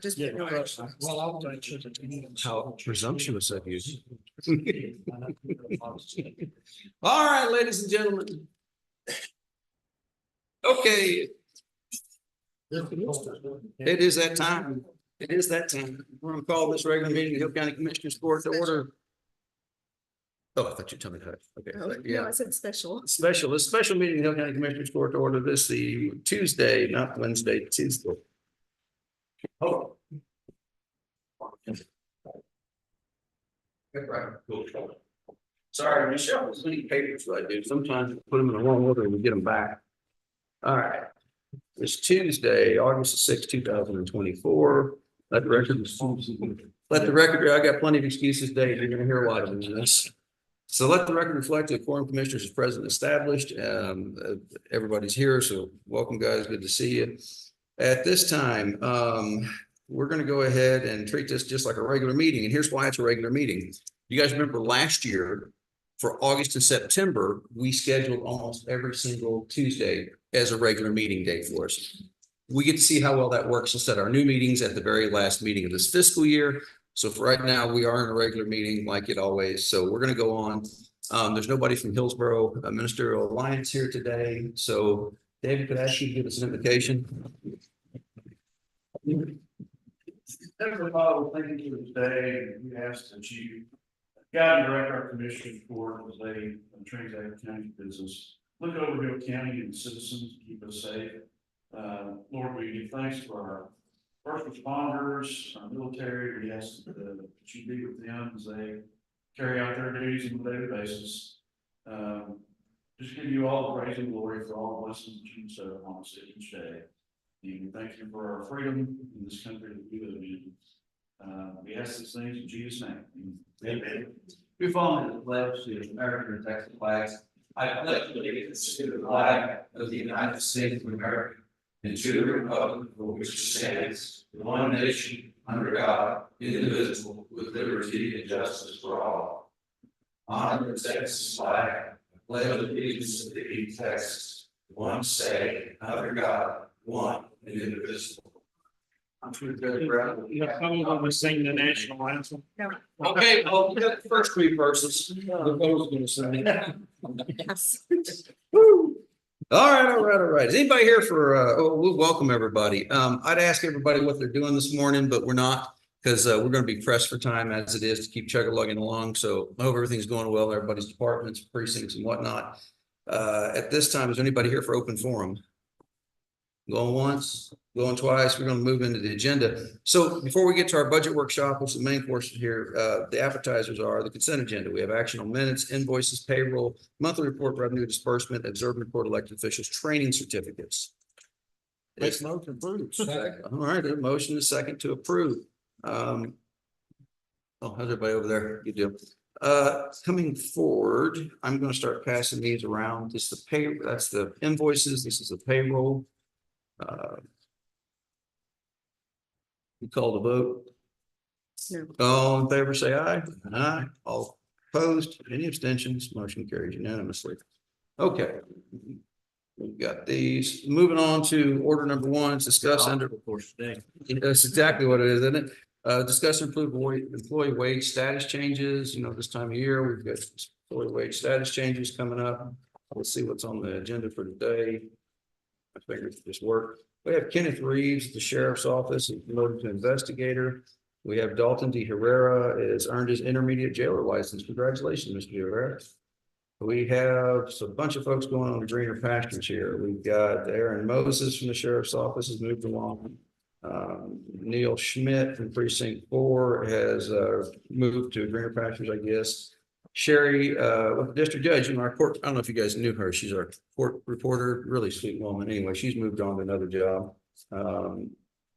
Just How presumptuous of you. All right, ladies and gentlemen. Okay. It is that time. It is that time. We're gonna call this regular meeting of Hill County Commissioners Court to order. Oh, I thought you told me that. Okay, No, yeah. I said special. This special meeting of Hill County Commissioners Court to order this the Tuesday, not Wednesday, Tuesday. Oh. Right. Sorry, Michelle, there's many papers that I do. Sometimes I put them in the wrong order and we get them back. All right. It's Tuesday, August 6, 2024. Let the record, I got plenty of excuses today. You're gonna hear a lot of this. So let the record reflect the quorum of commissioners is present and established. Everybody's here, so welcome, guys. Good to see you. At this time, we're going to go ahead and treat this just like a regular meeting. And here's why it's a regular meeting. You guys remember last year for August and September, we scheduled almost every single Tuesday as a regular meeting day for us. We get to see how well that works and set our new meetings at the very last meeting of this fiscal year. So for right now, we are in a regular meeting like it always. So we're going to go on. There's nobody from Hillsborough Ministerial Alliance here today. So David, could I ask you to give us an invitation? Heavenly Father, thank you for today. We ask that you guide and direct our commission for as they transact county business. Look over Hill County and citizens, keep us safe. Lord, we give thanks for our first responders, our military. We ask that you be with them as they carry out their duties on a daily basis. Just give you all the praise and glory for all the blessings that you bestow upon us each day. And thank you for our freedom in this country that we live in. We ask these things in Jesus' name. Amen. We fall into the pledge to the American and Texas flags. I pledge allegiance to the flag of the United States of America and to the republic for which it stands, one nation, under God, indivisible, with liberty and justice for all. Honor the Texas flag. I pledge allegiance to the Texas, one state, under God, one and indivisible. I'm sure Someone going to sing the national anthem. Okay, well, we got the first three verses. Yes. All right. Is anybody here for, we'll welcome everybody. I'd ask everybody what they're doing this morning, but we're not because we're going to be pressed for time as it is to keep chug-a-lugging along. So I hope everything's going well, everybody's departments, precincts and whatnot. At this time, is anybody here for open forum? Going once, going twice, we're going to move into the agenda. So before we get to our budget workshop, which is the main portion here, the appetizers are the consent agenda. We have action on minutes, invoices, payroll, monthly report, revenue disbursement, observed report, elected officials, training certificates. Make motion approved. All right, a motion is second to approve. Oh, how's everybody over there? Good deal. Coming forward, I'm going to start passing these around. This is the pay, that's the invoices. This is the payroll. We call the vote. No. All in favor, say aye. Aye. All opposed, any abstentions, motion carries unanimously. Okay. We've got these. Moving on to order number one, it's discuss under. That's exactly what it is, isn't it? Discuss and approve employee wage status changes. You know, this time of year, we've got employee wage status changes coming up. Let's see what's on the agenda for today. I figured this work. We have Kenneth Reeves, the sheriff's office, promoted to investigator. We have Dalton D. Herrera has earned his intermediate jailer license. Congratulations, Mr. Herrera. We have a bunch of folks going on to greener pastures here. We've got Aaron Moses from the sheriff's office has moved along. Neil Schmidt from precinct 4 has moved to greener pastures, I guess. Sherry, with the district judge in our court, I don't know if you guys knew her. She's our court reporter, really sweet woman. Anyway, she's moved on to another job.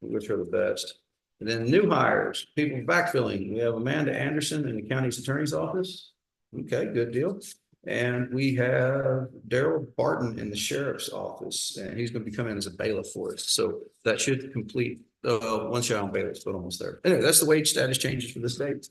Wish her the best. And then new hires, people backfilling. We have Amanda Anderson in the county's attorney's office. Okay, good deal. And we have Daryl Barton in the sheriff's office, and he's going to be coming in as a bailiff for us. So that should complete one shot on bailiffs, but almost there. Anyway, that's the wage status changes for this date.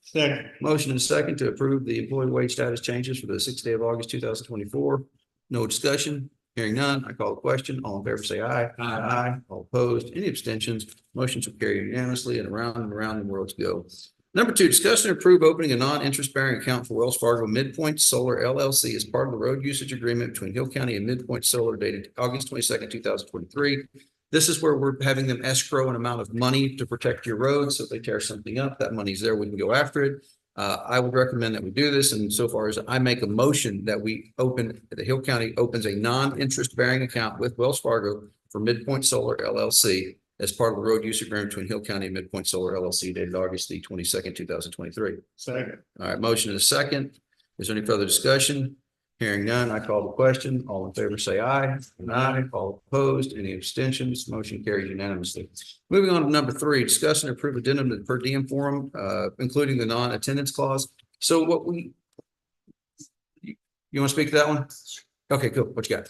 Second. Motion and second to approve the employee wage status changes for the 6th day of August, 2024. No discussion. Hearing none, I call the question. All in favor, say aye. Aye. All opposed, any abstentions? Motions will carry unanimously and around the world to go. Number two, discuss and approve opening a non-interest bearing account for Wells Fargo Midpoint Solar LLC as part of the road usage agreement between Hill County and Midpoint Solar dated August 22nd, 2023. This is where we're having them escrow an amount of money to protect your roads. So if they tear something up, that money's there. We can go after it. I would recommend that we do this. And so far as I make a motion that the Hill County opens a non-interest bearing account with Wells Fargo for Midpoint Solar LLC as part of the road use agreement between Hill County and Midpoint Solar LLC dated August the 22nd, 2023. Second. All right, motion is second. Is there any further discussion? Hearing none, I call the question. All in favor, say aye. Aye. All opposed, any abstentions? Motion carries unanimously. Moving on to number three, discuss and approve addendum to the per diem forum, including the non-attendance clause. So you want to speak to that one? Okay, cool. What you got?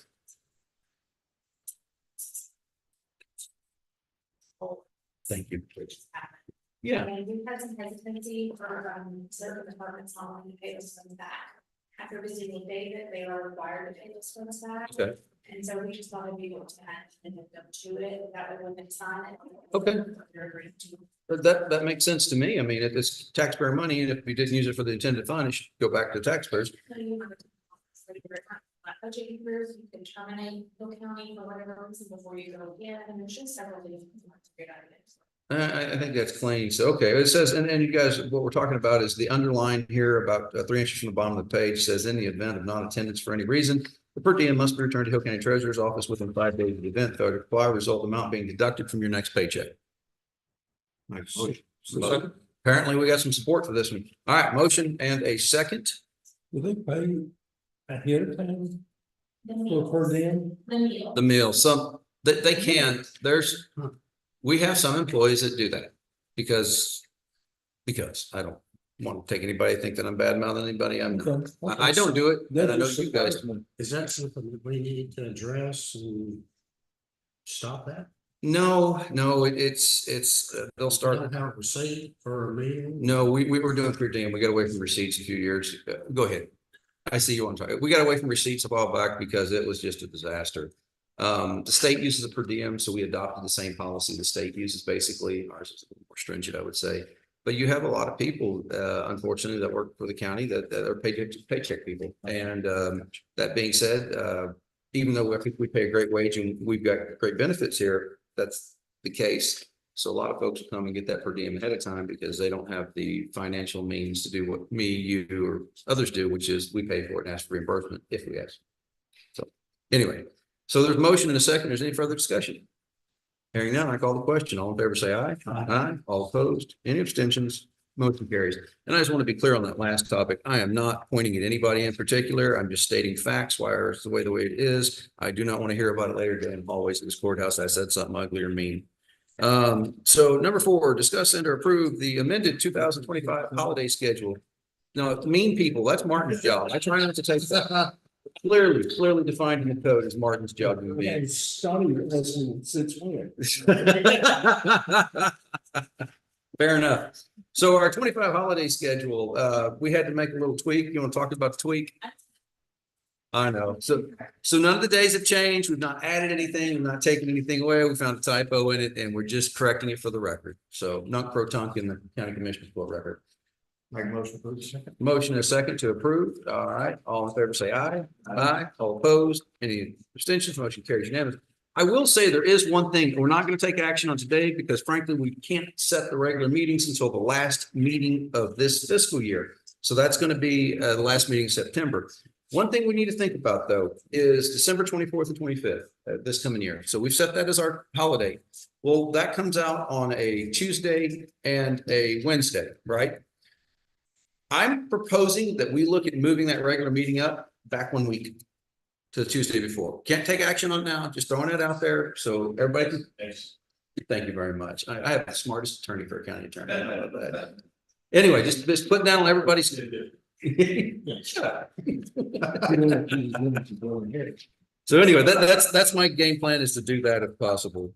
Thank you. Yeah. And we've had some hesitancy for certain departments not wanting to pay those funds back. After visiting David, they are required to pay those funds back. Okay. And so we just wanted to be able to add and them to it, that way when they sign it. Okay. They're agreeing to. But that makes sense to me. I mean, if it's taxpayer money and if we didn't use it for the intended fund, it should go back to the taxpayers. Budget years, you can terminate Hill County for whatever reason before you go again, and there's just several things. I think that's clean. So, okay, it says, and you guys, what we're talking about is the underline here about 3 inches from the bottom of the page says in the event of non-attendance for any reason, the per diem must be returned to Hill County Treasurer's Office within 5 days of the event. Failure to comply result in the amount being deducted from your next paycheck. Apparently, we got some support for this one. All right, motion and a second. Do they pay ahead of time The for meal, per diem? the meal. The meal, they can, we have some employees that do that because I don't want to take anybody, think that I'm bad mouthing anybody. I don't do it. And I know you guys. Is that something that we need to address and stop that? No, it's, they'll start. Don't have a receipt for a meal? No, we were doing per diem. We got away from receipts a few years. Go ahead. I see you want to talk. We got away from receipts a while back because it was just a disaster. The state uses a per diem, so we adopted the same policy the state uses. Basically, ours is a little more stringent, I would say. But you have a lot of people, unfortunately, that work for the county that are paycheck people. And that being said, even though I think we pay a great wage and we've got great benefits here, that's the case. So a lot of folks will come and get that per diem ahead of time because they don't have the financial means to do what me, you, or others do, which is we pay for it and ask for reimbursement if we ask. So anyway, so there's a motion and a second. There's any further discussion? Hearing none, I call the question. All in favor, say aye. Aye. All opposed? Any abstentions? Motion carries. And I just want to be clear on that last topic. I am not pointing at anybody in particular. I'm just stating facts, why it's the way it is. I do not want to hear about it later today in hallways of this courthouse. I said something ugly or mean. So number 4, discuss and or approve the amended 2025 holiday schedule. Now, mean people, that's Martin's job. I try not to take that. Clearly defined in the code as Martin's job to be. It's starting since when? Fair enough. So our 25 holiday schedule, we had to make a little tweak. You want to talk about the tweak? I know. So none of the days have changed. We've not added anything. We've not taken anything away. We found a typo in it and we're just correcting it for the record. So nunc pro tunc in the county commissioner's court record. Make a motion for the second. Motion and a second to approve. All right. All in favor, say aye. Aye. All opposed? Any abstentions? Motion carries unanimously. I will say there is one thing we're not going to take action on today because frankly, we can't set the regular meetings until the last meeting of this fiscal year. So that's going to be the last meeting in September. One thing we need to think about though is December 24th and 25th this coming year. So we've set that as our holiday. Well, that comes out on a Tuesday and a Wednesday, right? I'm proposing that we look at moving that regular meeting up back 1 week to the Tuesday before. Can't take action on it now, just throwing it out there. So everybody can. Thank you very much. I have the smartest attorney for a county attorney. I love that. Anyway, just putting down on everybody's. Shut up. So anyway, that's my game plan is to do that if possible.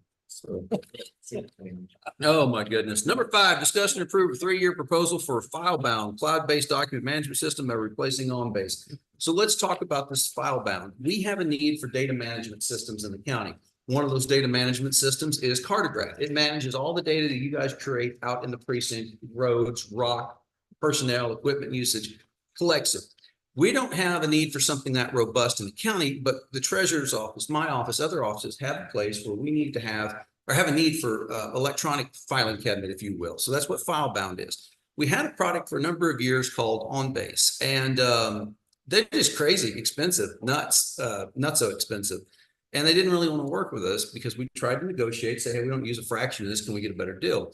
Oh, my goodness. Number 5, discuss and approve a 3-year proposal for a file-bound, cloud-based document management system by replacing OnBase. So let's talk about this file-bound. We have a need for data management systems in the county. One of those data management systems is Cartograph. It manages all the data that you guys create out in the precinct, roads, rock, personnel, equipment usage, collects it. We don't have a need for something that robust in the county, but the treasurer's office, my office, other offices have a place where we need to have or have a need for electronic filing cabinet, if you will. So that's what FileBound is. We had a product for a number of years called OnBase, and they're just crazy expensive, nuts so expensive. And they didn't really want to work with us because we tried to negotiate, say, hey, we don't use a fraction of this. Can we get a better deal?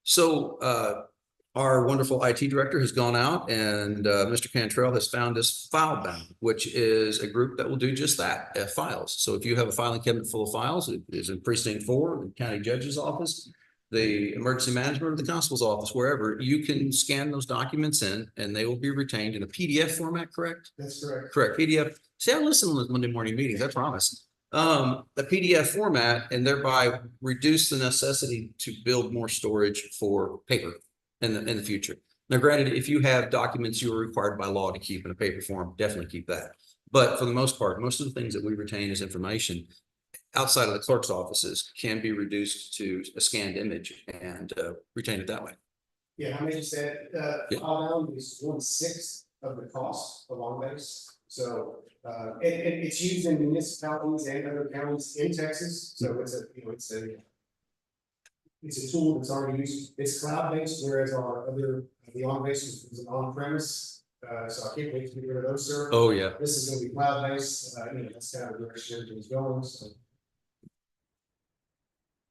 So our wonderful IT director has gone out and Mr. Cantrell has found us FileBound, which is a group that will do just that, files. So if you have a filing cabinet full of files, it is in precinct 4, the county judge's office, the emergency management, or the constable's office, wherever, you can scan those documents in and they will be retained in a PDF format, correct? That's correct. Correct, PDF. See, I listen to those Monday morning meetings, I promise. The PDF format, and thereby reduce the necessity to build more storage for paper in the future. Now, granted, if you have documents you are required by law to keep in a paper form, definitely keep that. But for the most part, most of the things that we retain as information outside of the clerk's offices can be reduced to a scanned image and retain it that way. Yeah, how many said, FileBound is 1/6 of the cost of OnBase. So, it's used in municipalities and other counties in Texas. So it's a, it's a tool that's already used. It's cloud-based, whereas our other, the OnBase was on-premise. So I can't wait to get rid of those servers. Oh, yeah. This is gonna be cloud-based, that's kind of the direction everything's going, so.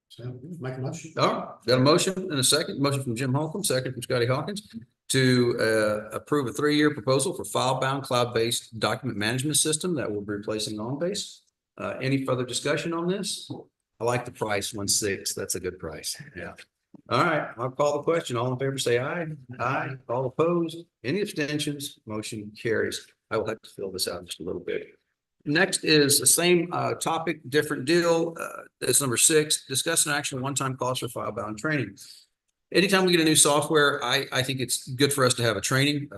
So make a motion. All right, got a motion and a second. Motion from Jim Holcomb, second from Scotty Hawkins to approve a 3-year proposal for file-bound cloud-based document management system that will be replacing OnBase. Any further discussion on this? I like the price, 1/6. That's a good price. Yeah. All right, I'll call the question. All in favor, say aye. Aye. All opposed? Any abstentions? Motion carries. I will have to fill this out just a little bit. Next is the same topic, different deal. It's number 6, discuss an action one-time cost for file-bound training. Anytime we get a new software, I think it's good for us to have a training.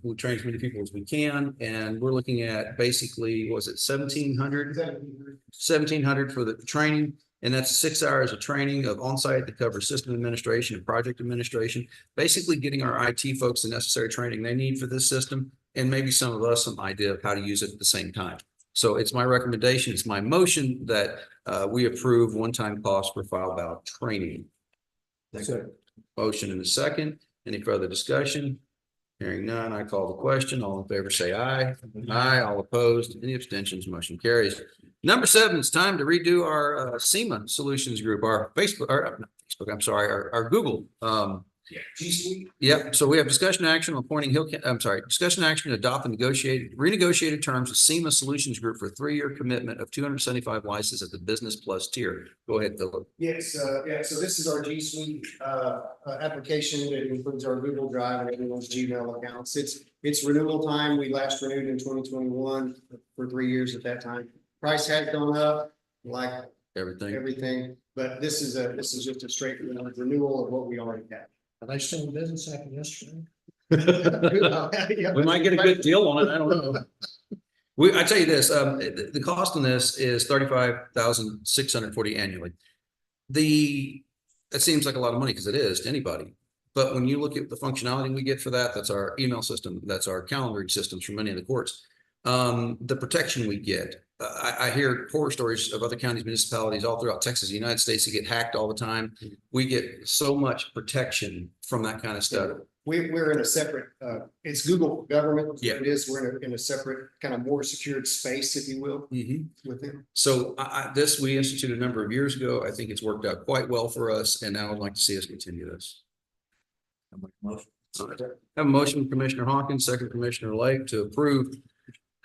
We train as many people as we can, and we're looking at basically, was it 1,700? 1,700 for the training, and that's 6 hours of training of on-site that covers system administration and project administration. Basically getting our IT folks the necessary training they need for this system, and maybe some of us some idea of how to use it at the same time. So it's my recommendation, it's my motion that we approve one-time cost for file-bound training. Motion in a second. Any further discussion? Hearing none, I call the question. All in favor, say aye. Aye. All opposed. Any abstentions? Motion carries. Number 7, it's time to redo our SEMA Solutions Group, our Facebook, or not Facebook, I'm sorry, our Google. G Suite. Yep. So we have discussion action on appointing discussion action to adopt and renegotiated terms with SEMA Solutions Group for a 3-year commitment of 275 licenses at the Business Plus tier. Go ahead, Philip. Yes, so this is our G Suite application. It includes our Google Drive and everyone's Gmail accounts. It's renewal time. We last renewed in 2021 for 3 years at that time. Price has gone up like everything, but this is just a straight renewal of what we already have. Are they still in business after yesterday? We might get a good deal on it. I don't know. I tell you this, the cost on this is $35,640 annually. It seems like a lot of money because it is to anybody. But when you look at the functionality we get for that, that's our email system, that's our calendaring systems for many of the courts. The protection we get. I hear horror stories of other counties, municipalities all throughout Texas, the United States, that get hacked all the time. We get so much protection from that kind of stuff. We're in a separate, it's Google government. Yeah. It is, we're in a separate kind of more secured space, if you will, with them. So this we instituted a number of years ago. I think it's worked out quite well for us, and now I'd like to see us continue this. I have a motion from Commissioner Hawkins, second Commissioner Lake to approve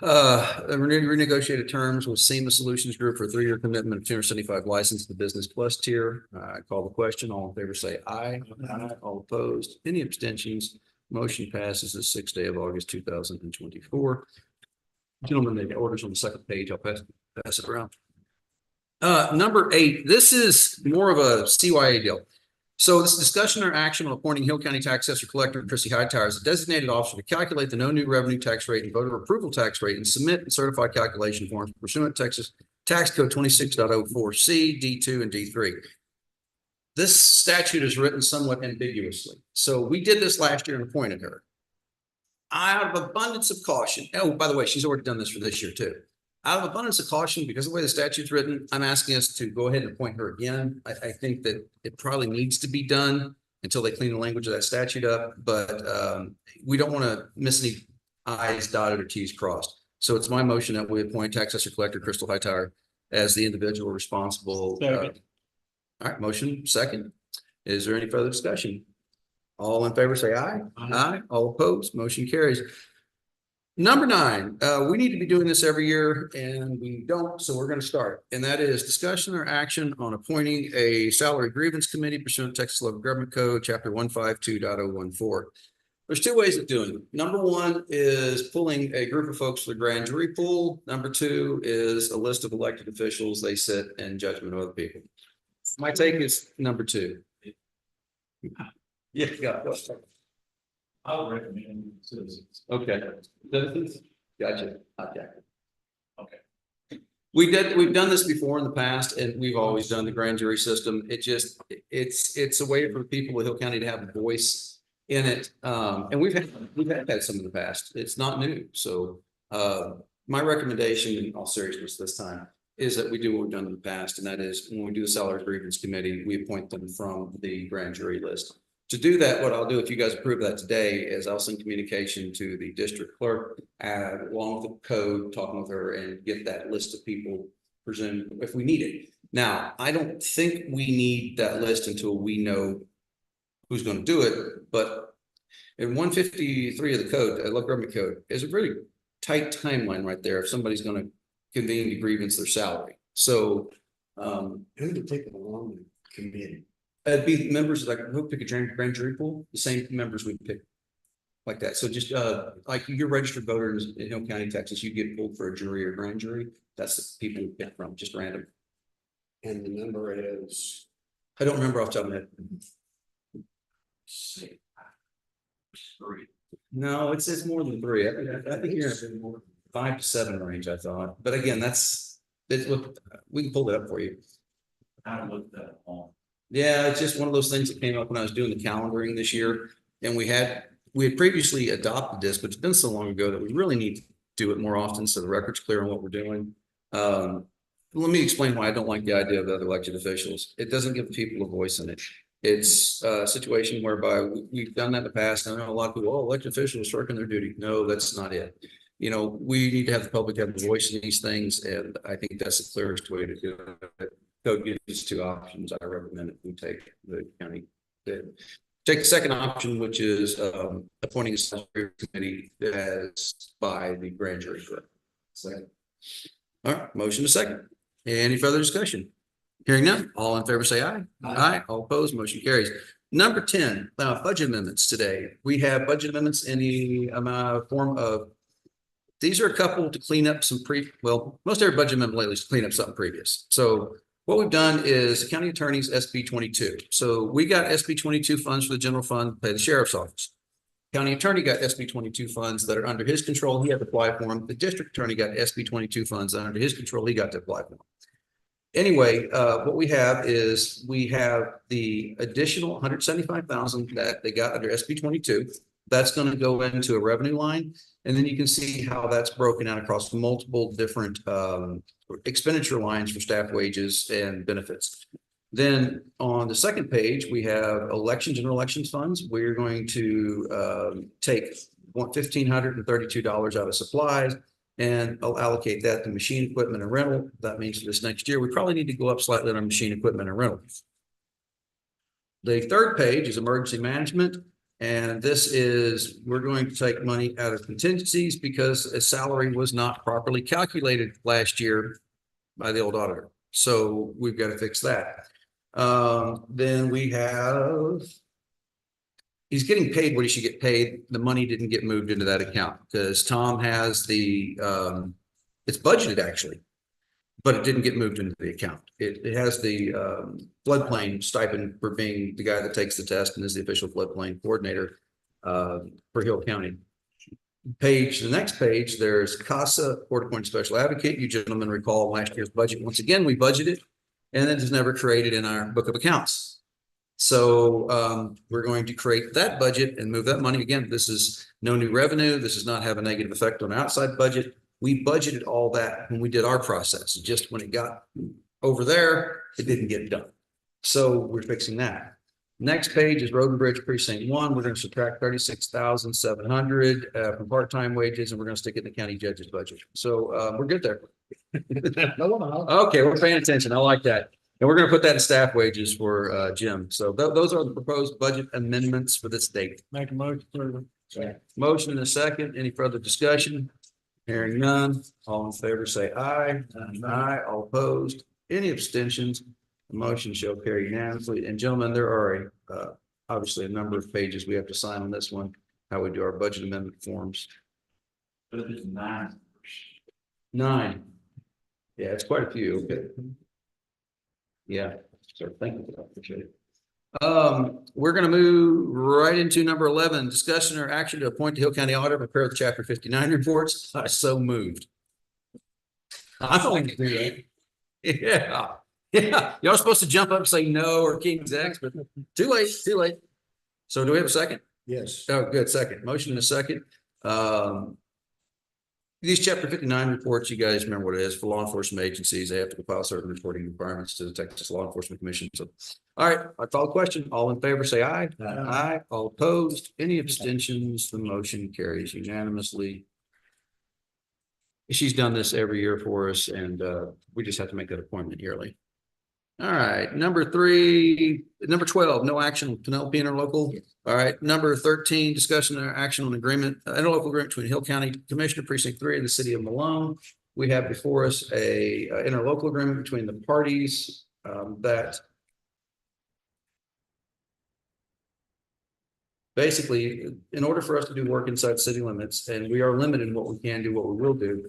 renegotiated terms with SEMA Solutions Group for a 3-year commitment of 275 license to the Business Plus tier. I call the question. All in favor, say aye. Aye. All opposed. Any abstentions? Motion passes the 6th day of August, 2024. Gentlemen, the orders on the second page. I'll pass it around. Number 8, this is more of a CYA deal. So this discussion or action on appointing Hill County Tax Assessor Collector Chrissy Hightower as a designated officer to calculate the no new revenue tax rate and voter approval tax rate and submit and certify calculation forms pursuant to Texas Tax Code 26.04C, D2, and D3. This statute is written somewhat ambiguously. So we did this last year and appointed her. Out of abundance of caution. Oh, by the way, she's already done this for this year too. Out of abundance of caution, because of the way the statute's written, I'm asking us to go ahead and appoint her again. I think that it probably needs to be done until they clean the language of that statute up, but we don't want to miss any I's dotted or T's crossed. So it's my motion that we appoint Tax Assessor Collector Crystal Hightower as the individual responsible. All right, motion second. Is there any further discussion? All in favor, say aye. Aye. All opposed, motion carries. Number 9, we need to be doing this every year and we don't, so we're going to start. And that is discussion or action on appointing a salary grievance committee pursuant to Texas Local Government Code, Chapter 152.014. There's 2 ways of doing it. Number 1 is pulling a group of folks for the grand jury pool. Number 2 is a list of elected officials. They sit in judgment of other people. My take is number 2. Yeah, I would recommend citizens. okay. Gotcha. Okay. Okay. We've done this before in the past and we've always done the grand jury system. It's a way for people of Hill County to have a voice in it. And we've had some in the past. It's not new. So, my recommendation in all seriousness this time is that we do what we've done in the past. And that is when we do the salary grievance committee, we appoint them from the grand jury list. To do that, what I'll do, if you guys approve that today, is I'll send communication to the district clerk, along with the code, talking with her and get that list of people presumed if we need it. Now, I don't think we need that list until we know who's going to do it, but in 153 of the code, local government code, is a really tight timeline right there if somebody's going to convene to grievance their salary. So, Who would take it along the committee? it'd be members like who pick a grand jury pool, the same members we pick like that. So just like you're registered voters in Hill County, Texas, you get pulled for a jury or grand jury. That's the people we pick from, just random. And the number is. I don't remember off the top of my head. 3. No, it's more than 3. I think you're in 5 to 7 range, I thought. But again, we can pull it up for you. I looked that on. Yeah, it's just one of those things that came up when I was doing the calendaring this year. And we had previously adopted this, but it's been so long ago that we really need to do it more often so the record's clear on what we're doing. Let me explain why I don't like the idea of other elected officials. It doesn't give people a voice in it. It's a situation whereby we've done that in the past. I know a lot of people, elected officials shirking their duty. No, that's not it. You know, we need to have the public have a voice in these things. And I think that's the clearest way to do it. Code gives us 2 options. I recommend that we take the county. Take the second option, which is appointing a salary committee as by the grand jury clerk. Second. All right, motion to second. Any further discussion? Hearing none, all in favor say aye. Aye. All opposed, motion carries. Number 10, budget amendments today. We have budget amendments in the form of, these are a couple to clean up some most every budget amendment lately is to clean up something previous. So what we've done is county attorney's SB 22. So we got SB 22 funds for the general fund to pay the sheriff's office. County attorney got SB 22 funds that are under his control. He had to apply for them. The district attorney got SB 22 funds that are under his control. He got to apply for them. Anyway, what we have is we have the additional 175,000 that they got under SB 22. That's going to go into a revenue line. And then you can see how that's broken out across multiple different expenditure lines for staff wages and benefits. Then on the second page, we have elections and elections funds. We're going to take $1,532 out of supplies and I'll allocate that to machine equipment and rental. That means for this next year, we probably need to go up slightly on machine equipment and rental. The third page is emergency management. And this is, we're going to take money out of contingencies because a salary was not properly calculated last year by the old auditor. So we've got to fix that. Then we have, he's getting paid what he should get paid. The money didn't get moved into that account because Tom has the, it's budgeted actually, but it didn't get moved into the account. It has the floodplain stipend for being the guy that takes the test and is the official floodplain coordinator for Hill County. The next page, there's CASA, Court Appointed Special Advocate. You gentlemen recall last year's budget. Once again, we budgeted and it is never created in our book of accounts. So we're going to create that budget and move that money. Again, this is no new revenue. This does not have a negative effect on outside budget. We budgeted all that when we did our process. Just when it got over there, it didn't get done. So we're fixing that. Next page is Road and Bridge Precinct 1. We're going to subtract 36,700 from part-time wages, and we're going to stick it in the county judge's budget. So we're good there. Okay, we're paying attention. I like that. And we're going to put that in staff wages for Jim. So those are the proposed budget amendments for this date. Make a motion for Motion in a second. Any further discussion? Hearing none. All in favor, say aye. Aye. All opposed. Any abstentions? The motion shall carry unanimously. And gentlemen, there are obviously a number of pages we have to sign on this one, how we do our budget amendment forms. But it's 9. 9. Yeah, it's quite a few. Okay. Yeah, so thank you for that. Appreciate it. We're going to move right into number 11, discussion or action to appoint the Hill County Auditor, prepare the Chapter 59 reports. I so moved. I'm going to do that. Yeah. Yeah. Y'all supposed to jump up and say no or King's X, but too late, too late. So do we have a second? yes. Oh, good. Second. Motion in a second. These Chapter 59 reports, you guys remember what it is for law enforcement agencies. They have to compile certain reporting requirements to the Texas Law Enforcement Commission. So, all right, I call the question. All in favor, say aye. Aye. All opposed. Any abstentions? The motion carries unanimously. She's done this every year for us, and we just have to make that appointment yearly. All right, number 12, no action on Penelope interlocal. All right, number 13, discussion or action on agreement, interlocal agreement between Hill County Commissioner Precinct 3 and the City of Malone. We have before us a interlocal agreement between the parties that basically, in order for us to do work inside city limits, and we are limited in what we can do, what we will do,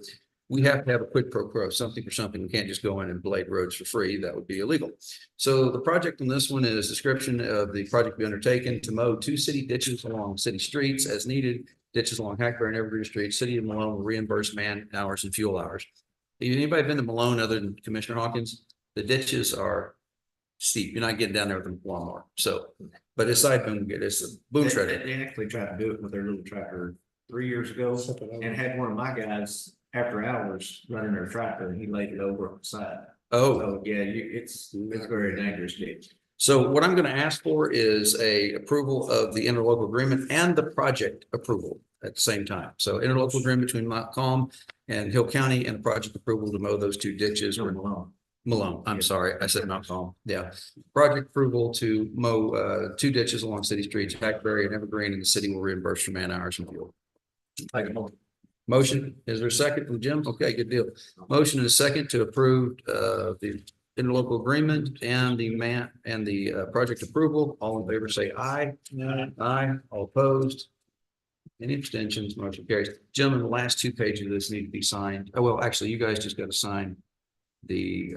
we have to have a quid pro quo, something for something. We can't just go in and blade roads for free. That would be illegal. So the project on this one is description of the project to be undertaken to mow 2 city ditches along city streets as needed, ditches along Hackberry and Evergreen Street. City of Malone will reimburse man hours and fuel hours. Anybody been to Malone other than Commissioner Hawkins? The ditches are steep. You're not getting down there with a lawnmower. So, but aside from it, it's a boom shredder. They actually tried to do it with their little tractor 3 years ago and had one of my guys after hours running their tractor and he laid it over on the side. Oh, So yeah, it's very dangerous ditch. so what I'm going to ask for is a approval of the interlocal agreement and the project approval at the same time. So interlocal agreement between Montcalm and Hill County and project approval to mow those 2 ditches. Malone, I'm sorry, I said Montcalm. Yeah. Project approval to mow 2 ditches along city streets, Hackberry and Evergreen, and the city will reimburse for man hours and fuel. Motion, is there a second from Jim? Okay, good deal. Motion and a second to approve the interlocal agreement and the project approval. All in favor, say aye. Aye. All opposed. Any abstentions? Motion carries. Gentlemen, the last 2 pages of this need to be signed. Oh, well, actually, you guys just got to sign the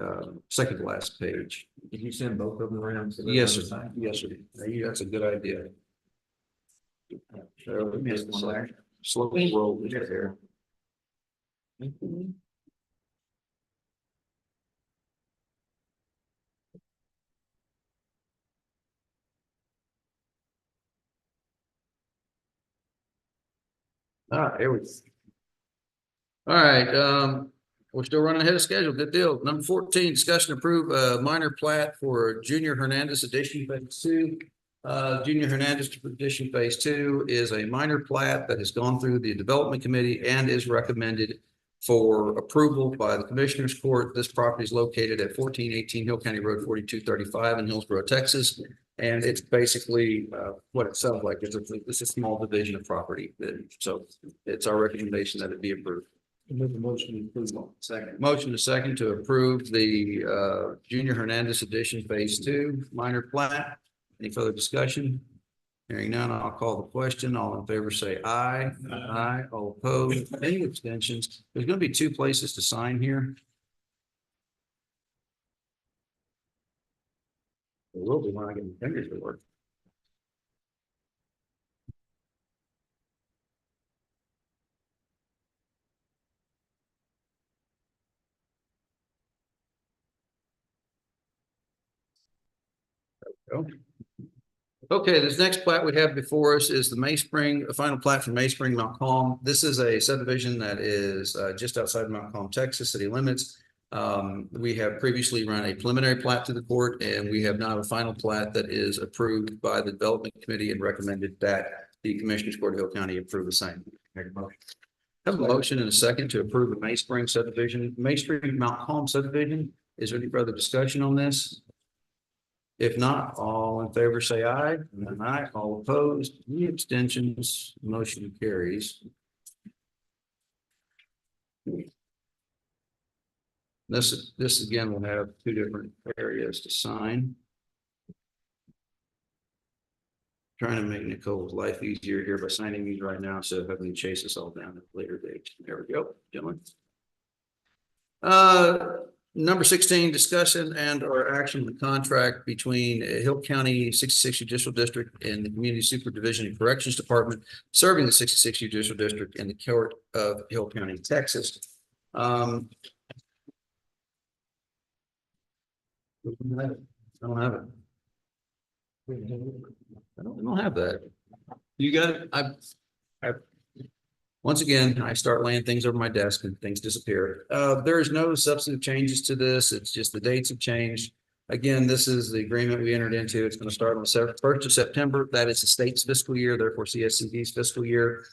second to last page. Did you send both of them around? Yes, sir. Yes, sir. That's a good idea. So, we missed one there. Slowly roll this here. Here we go. All right, we're still running ahead of schedule. Good deal. Number 14, discussion approve minor plat for Junior Hernandez Addition Phase 2. Junior Hernandez Addition Phase 2 is a minor plat that has gone through the development committee and is recommended for approval by the Commissioners Court. This property is located at 1418 Hill County Road 4235 in Hillsborough, Texas. And it's basically what it sounds like. It's a small division of property. So it's our recommendation that it be approved. Second. Motion to second to approve the Junior Hernandez Addition Phase 2 minor plat. Any further discussion? Hearing none, I'll call the question. All in favor, say aye. Aye. All opposed. Any abstentions? There's going to be 2 places to sign here. will be when I get my fingers to work. There we go. Okay, this next plat we have before us is the Mayspring, a final plat for Mayspring Mount Calm. This is a subdivision that is just outside Mount Calm, Texas, city limits. We have previously run a preliminary plat to the court, and we have now a final plat that is approved by the Development Committee and recommended that the Commissioners Court of Hill County approve the same. Make a motion. Have a motion and a second to approve the Mayspring subdivision, Mayspring Mount Calm subdivision. Is there any further discussion on this? If not, all in favor say aye. Aye. All opposed, any abstentions, motion carries. This again will have two different areas to sign. Trying to make Nicole's life easier here by signing these right now, so having to chase us all down at a later date. There we go, gentlemen. Number 16, discussion and or action on the contract between Hill County 66 Judicial District and the Community Super Division and Corrections Department serving the 66 Judicial District in the Court of Hill County, Texas. I don't have it. I don't have that. You got it? I once again, I start laying things over my desk and things disappear. There is no substantive changes to this. It's just the dates have changed. Again, this is the agreement we entered into. It's going to start on the 1st of September. That is the state's fiscal year, therefore CSCD's fiscal year.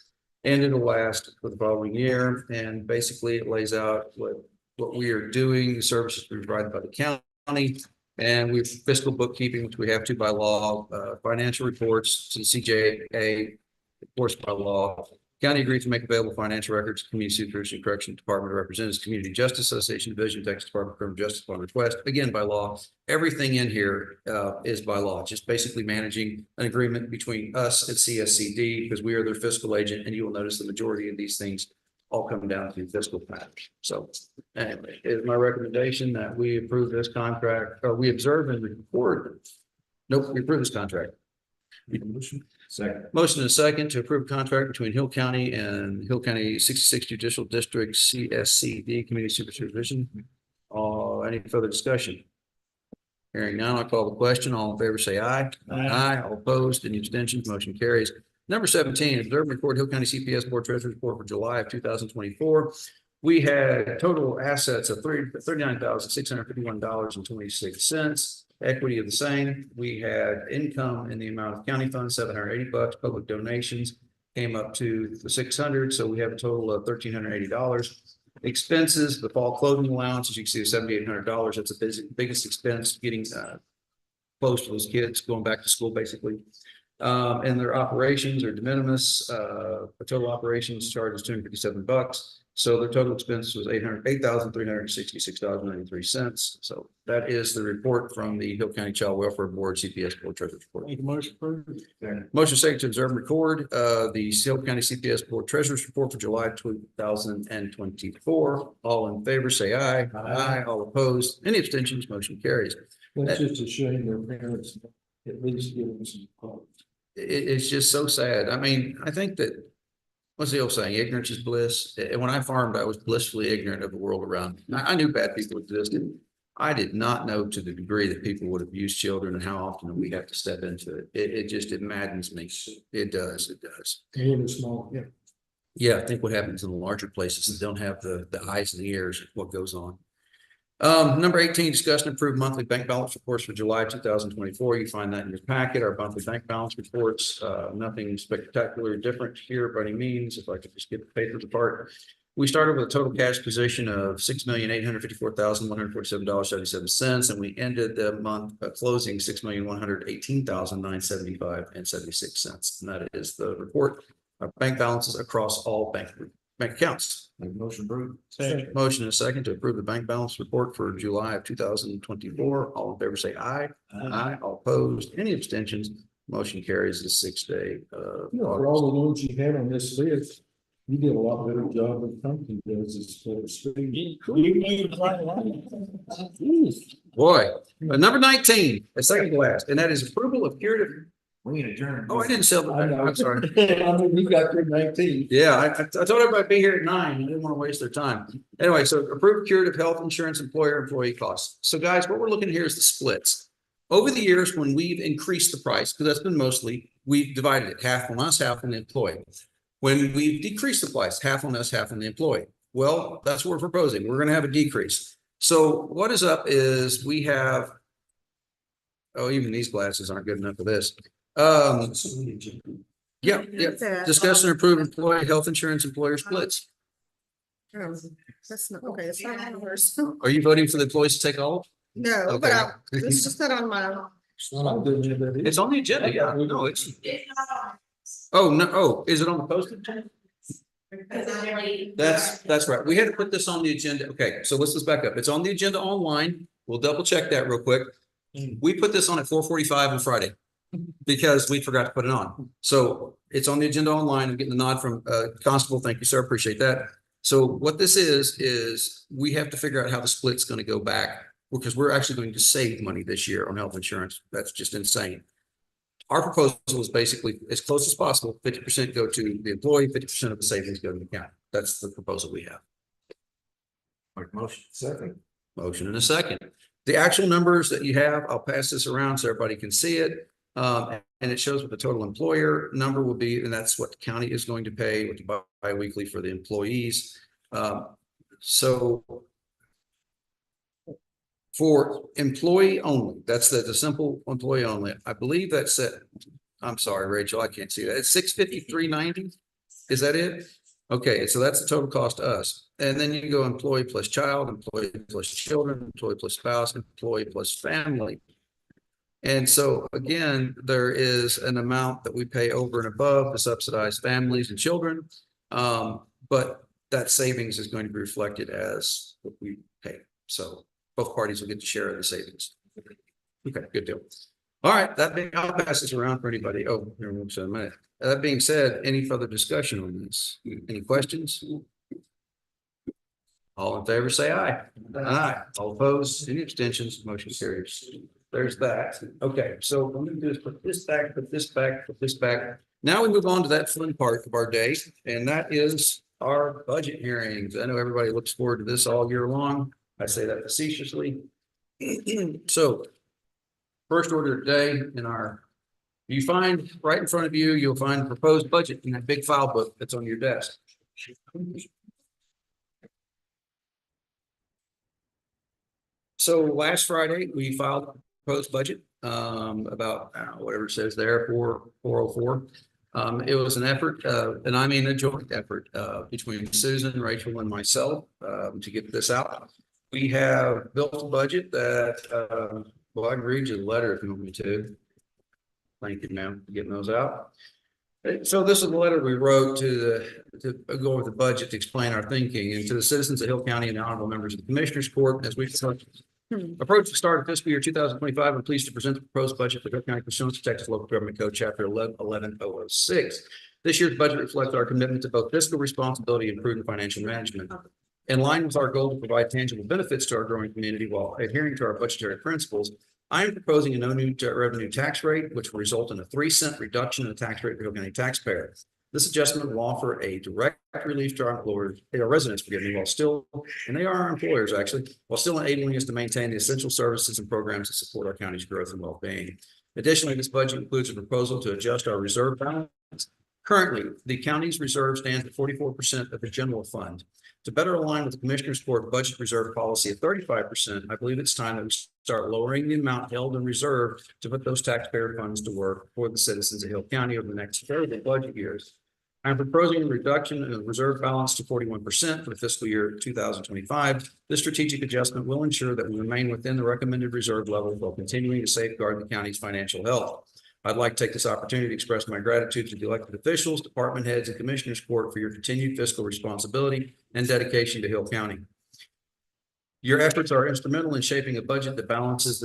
And it'll last for the following year. And basically it lays out what we are doing, the services provided by the county. And we've fiscal bookkeeping, which we have to by law, financial reports to the CJA, of course, by law. County agreed to make available financial records to Community Supervision Correction Department Representatives, Community Justice Association Division, Texas Department of Criminal Justice upon request, again by law. Everything in here is by law, just basically managing an agreement between us and CSCD because we are their fiscal agent, and you will notice the majority of these things all come down to fiscal matters. So anyway, it is my recommendation that we approve this contract, or we observe and record. Nope, we approve this contract. Second. Motion and a second to approve contract between Hill County and Hill County 66 Judicial District CSCD Community Supervision. Any further discussion? Hearing none, I'll call the question. All in favor say aye. Aye. All opposed, any abstentions, motion carries. Number 17, observe and record Hill County CPS Board Treasurer's Report for July of 2024. We had total assets of $39,651.26. Equity of the same. We had income in the amount of county funds, $780. Public donations came up to the 600. So we have a total of $1,380. Expenses, the fall clothing allowance, as you can see, is $7,800. That's the biggest expense, getting close to those kids going back to school, basically. And their operations are de minimis. The total operations charge is $257. So their total expense was $8,366.93. So that is the report from the Hill County Child Welfare Board CPS Board Treasurer's Report. Make a motion for Motion second to observe and record the Hill County CPS Board Treasurer's Report for July 2024. All in favor say aye. Aye. All opposed, any abstentions, motion carries. That's just a shame their parents at least give them some call. It's just so sad. I mean, I think that, what's the old saying? Ignorance is bliss. And when I farmed, I was blissfully ignorant of the world around me. I knew bad people existed. I did not know to the degree that people would abuse children and how often we have to step into it. It maddens me. It does. It does. And small, yeah. Yeah, I think what happens in the larger places is they don't have the eyes and the ears of what goes on. Number 18, discuss and approve monthly bank balance reports for July 2024. You find that in your packet, our monthly bank balance reports. Nothing spectacular different here by any means. If I could just get the papers apart. We started with a total cash position of $6,854,147.77, and we ended the month closing $6,118,975.76. And that is the report of bank balances across all bank accounts. Motion approved. Motion and a second to approve the bank balance report for July of 2024. All in favor say aye. Aye. All opposed, any abstentions, motion carries the 6 day. For all the loans you had on this list, You did a lot better job than Pumpkin does as far as speaking. You made it right along. Boy, number 19, the second to last, and that is approval of curative. We need to adjourn. Oh, I didn't sell the, I'm sorry. I mean, you got good 19. Yeah, I told everybody to be here at 9. I didn't want to waste their time. Anyway, so approved curative health insurance, employee costs. So guys, what we're looking at here is the splits. Over the years, when we've increased the price, because that's been mostly, we've divided it half on us, half on the employee. When we've decreased the price, half on us, half on the employee. Well, that's what we're proposing. We're going to have a decrease. So what is up is we have, oh, even these glasses aren't good enough for this. Yeah, discuss and approve employee health insurance employer splits. That's not, okay, it's not ours. Are you voting for the employees to take all? No, but Okay. it's just not on my. It's not all good, man, that is. It's on the agenda, yeah. No, it's, oh, no, oh, is it on the posted? That's right. We had to put this on the agenda. Okay, so let's back up. It's on the agenda online. We'll double check that real quick. We put this on at 4:45 on Friday because we forgot to put it on. So it's on the agenda online. I'm getting the nod from Constable. Thank you, sir. Appreciate that. So what this is we have to figure out how the split's going to go back because we're actually going to save money this year on health insurance. That's just insane. Our proposal is basically as close as possible. 50% go to the employee, 50% of the savings go to the county. That's the proposal we have. Make motion. Second. Motion and a second. The actual numbers that you have, I'll pass this around so everybody can see it. And it shows what the total employer number will be, and that's what the county is going to pay with the bi-weekly for the employees. So for employee only, that's the simple employee only. I believe that's it. I'm sorry, Rachel, I can't see that. It's $653.90. Is that it? Okay, so that's the total cost to us. And then you go employee plus child, employee plus children, employee plus spouse, employee plus family. And so again, there is an amount that we pay over and above the subsidized families and children. But that savings is going to be reflected as what we pay. So both parties will get to share of the savings. Okay, good deal. All right, I'll pass this around for anybody. Oh, here, we'll a minute. That being said, any further discussion on this? Any questions? All in favor, say aye. Aye. All opposed, any abstentions, motion carries. There's that. Okay, so what I'm gonna do is put this back, put this back, put this back. Now we move on to that fun part of our day, and that is our budget hearings. I know everybody looks forward to this all year long. I say that facetiously. So first order today you find right in front of you, you'll find the proposed budget in that big file book that's on your desk. So last Friday, we filed a proposed budget about whatever it says there, 404. It was an effort, and I mean a joint effort between Susan, Rachel, and myself to get this out. We have built a budget that, well, I can read you the letter if you want me to. Thank you, ma'am, for getting those out. So this is the letter we wrote to go over the budget to explain our thinking and to the citizens of Hill County and the honorable members of the Commissioners Court as we approach the start of fiscal year 2025. I'm pleased to present the proposed budget for Hill County pursuant to Texas Local Government Code Chapter 11006. This year's budget reflects our commitment to both fiscal responsibility and prudent financial management. In line with our goal to provide tangible benefits to our growing community while adhering to our budgetary principles, I am proposing a no new revenue tax rate, which will result in a 3-cent reduction in the tax rate for Hill County taxpayers. This adjustment will offer a direct relief to our employers, our residents, forgive me, while still, and they are our employers actually, while still enabling us to maintain the essential services and programs that support our county's growth and well-being. Additionally, this budget includes a proposal to adjust our reserve balance. Currently, the county's reserve stands at 44% of the general fund. To better align with the Commissioner's Court budget reserve policy of 35%, I believe it's time that we start lowering the amount held in reserve to put those taxpayer funds to work for the citizens of Hill County over the next several budget years. I'm proposing a reduction in the reserve balance to 41% for the fiscal year 2025. This strategic adjustment will ensure that we remain within the recommended reserve level while continuing to safeguard the county's financial health. I'd like to take this opportunity to express my gratitude to the elected officials, department heads, and Commissioners Court for your continued fiscal responsibility and dedication to Hill County. Your efforts are instrumental in shaping a budget that balances